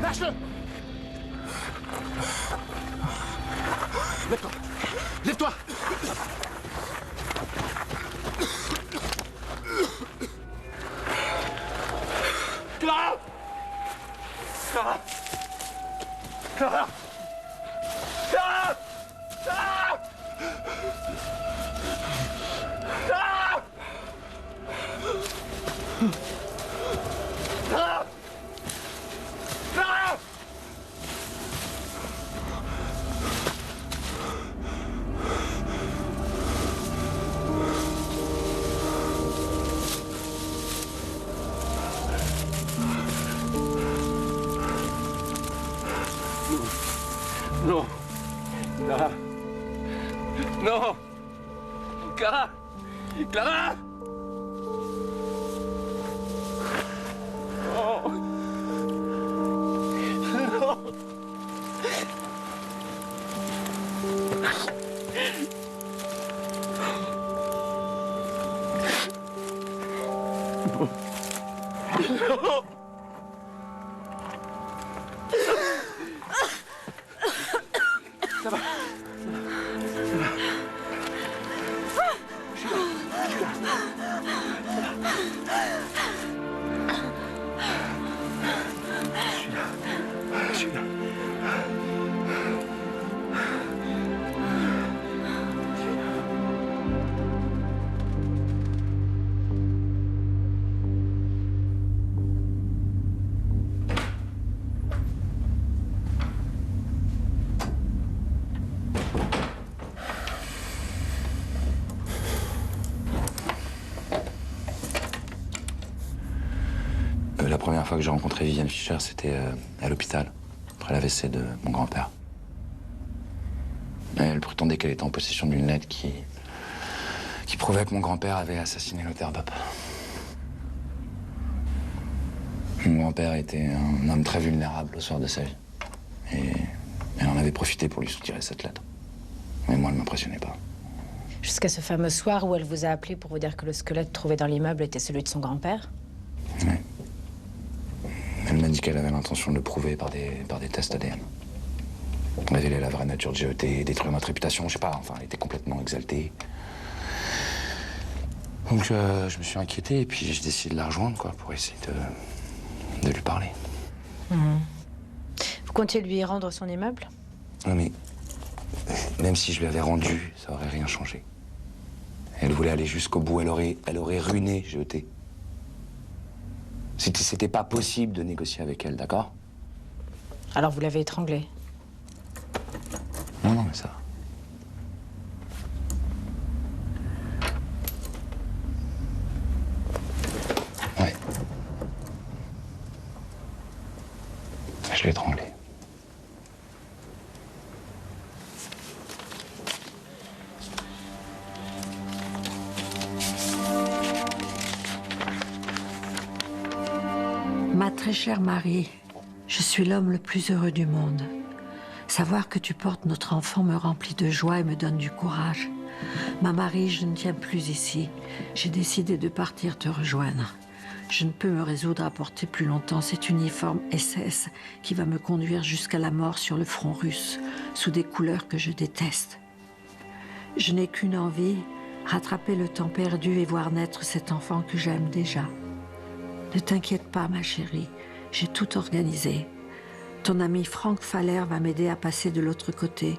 Lâche-le! Lève-toi! Lève-toi! Clara! Clara! Clara! Clara! Clara! Clara! Clara! Clara! Non. Clara. Non. Clara. Clara. Oh. Non. Non. Ça va. Je suis là. La première fois que j'ai rencontré Viviane Fischer, c'était à l'hôpital, après l'AVC de mon grand-père. Elle prétendait qu'elle était en possession d'une lettre qui prouvait que mon grand-père avait assassiné Lothar Bopp. Mon grand-père était un homme très vulnérable au soir de sa vie. Et elle en avait profité pour lui soutirer cette lettre. Mais moi, elle ne m'impressionnait pas. Jusqu'à ce fameux soir où elle vous a appelé pour vous dire que le squelette trouvé dans l'immeuble était celui de son grand-père. Oui. Elle m'a dit qu'elle avait l'intention de le prouver par des tests ADN. Révéler la vraie nature de GET, détruire notre réputation, je sais pas, enfin, elle était complètement exaltée. Donc je me suis inquiété et puis j'ai décidé de la rejoindre, quoi, pour essayer de lui parler. Vous comptiez lui rendre son immeuble? Non mais, même si je lui avais rendu, ça aurait rien changé. Elle voulait aller jusqu'au bout, elle aurait ruiné GET. C'était pas possible de négocier avec elle, d'accord? Alors vous l'avez étranglée? Non, mais ça va. Ouais. Je l'ai étranglée. Ma très chère Marie, je suis l'homme le plus heureux du monde. Savoir que tu portes notre enfant me remplit de joie et me donne du courage. Ma Marie, je ne tiens plus ici. J'ai décidé de partir te rejoindre. Je ne peux me résoudre à porter plus longtemps cet uniforme SS qui va me conduire jusqu'à la mort sur le front russe, sous des couleurs que je déteste. Je n'ai qu'une envie, rattraper le temps perdu et voir naître cet enfant que j'aime déjà. Ne t'inquiète pas, ma chérie, j'ai tout organisé. Ton ami Franck Faller va m'aider à passer de l'autre côté.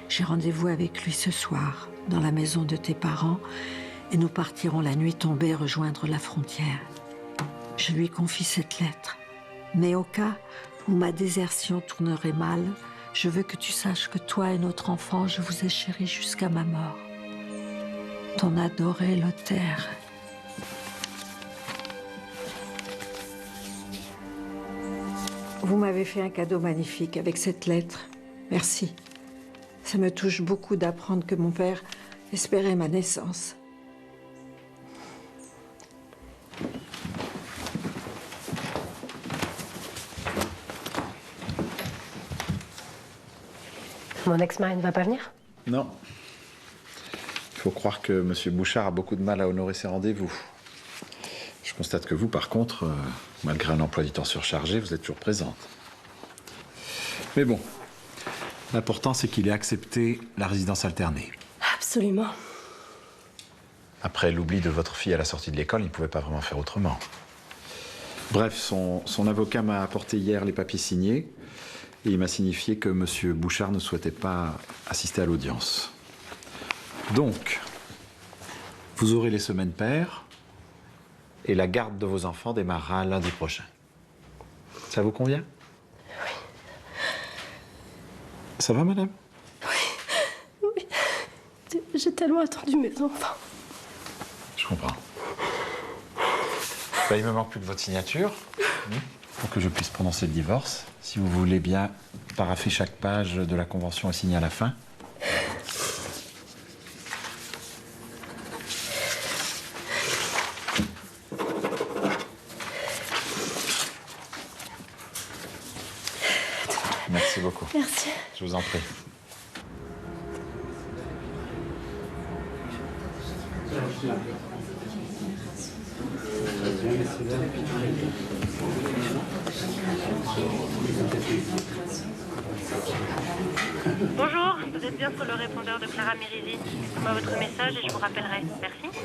J'ai rendez-vous avec lui ce soir, dans la maison de tes parents, et nous partirons la nuit tombée rejoindre la frontière. Je lui confie cette lettre. Mais au cas où ma désertion tournerait mal, je veux que tu saches que toi et notre enfant, je vous ai chéris jusqu'à ma mort. Ton adoré Lothaire. Vous m'avez fait un cadeau magnifique avec cette lettre. Merci. Ça me touche beaucoup d'apprendre que mon père espérait ma naissance. Mon ex-mari ne va pas venir? Non. Il faut croire que M. Bouchard a beaucoup de mal à honorer ses rendez-vous. Je constate que vous, par contre, malgré un emploi du temps surchargé, vous êtes toujours présente. Mais bon, l'important, c'est qu'il ait accepté la résidence alternée. Absolument. Après l'oubli de votre fille à la sortie de l'école, il ne pouvait pas vraiment faire autrement. Bref, son avocat m'a apporté hier les papiers signés et il m'a signifié que M. Bouchard ne souhaitait pas assister à l'audience. Donc, vous aurez les semaines paires et la garde de vos enfants démarrera lundi prochain. Ça vous convient? Oui. Ça va, madame? Oui. J'ai tellement attendu mes enfants. Je comprends. Ben, il me manque plus que votre signature pour que je puisse prononcer le divorce. Si vous voulez bien parapher chaque page de la convention et signer à la fin. Merci beaucoup. Merci. Je vous en prie. Bonjour, vous êtes bien sur le répondeur de Clara Mirizi. Laissez-moi votre message et je vous rappellerai. Merci.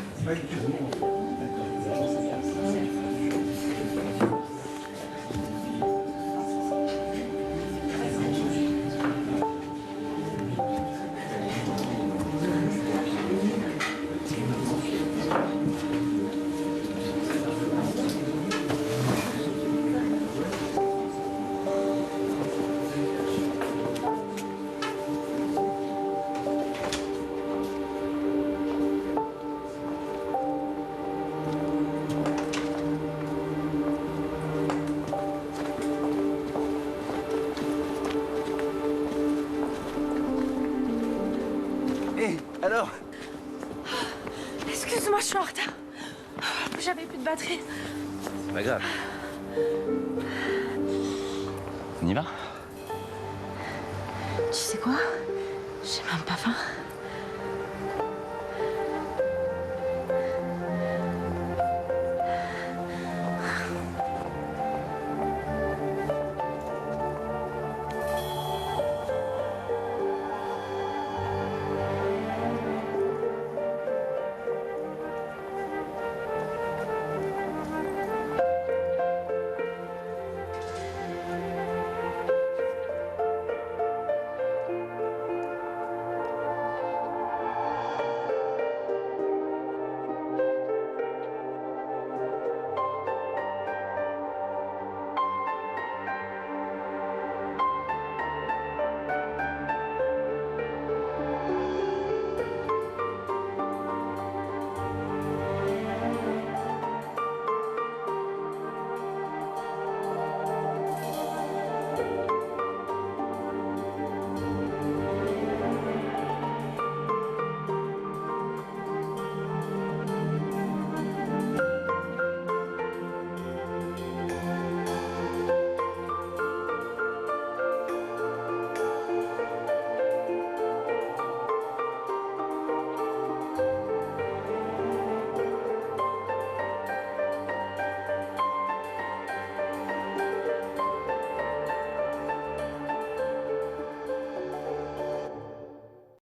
Alors? Excuse-moi, je suis en retard. J'avais plus de batterie. C'est pas grave. On y va? Tu sais quoi? J'ai même pas faim.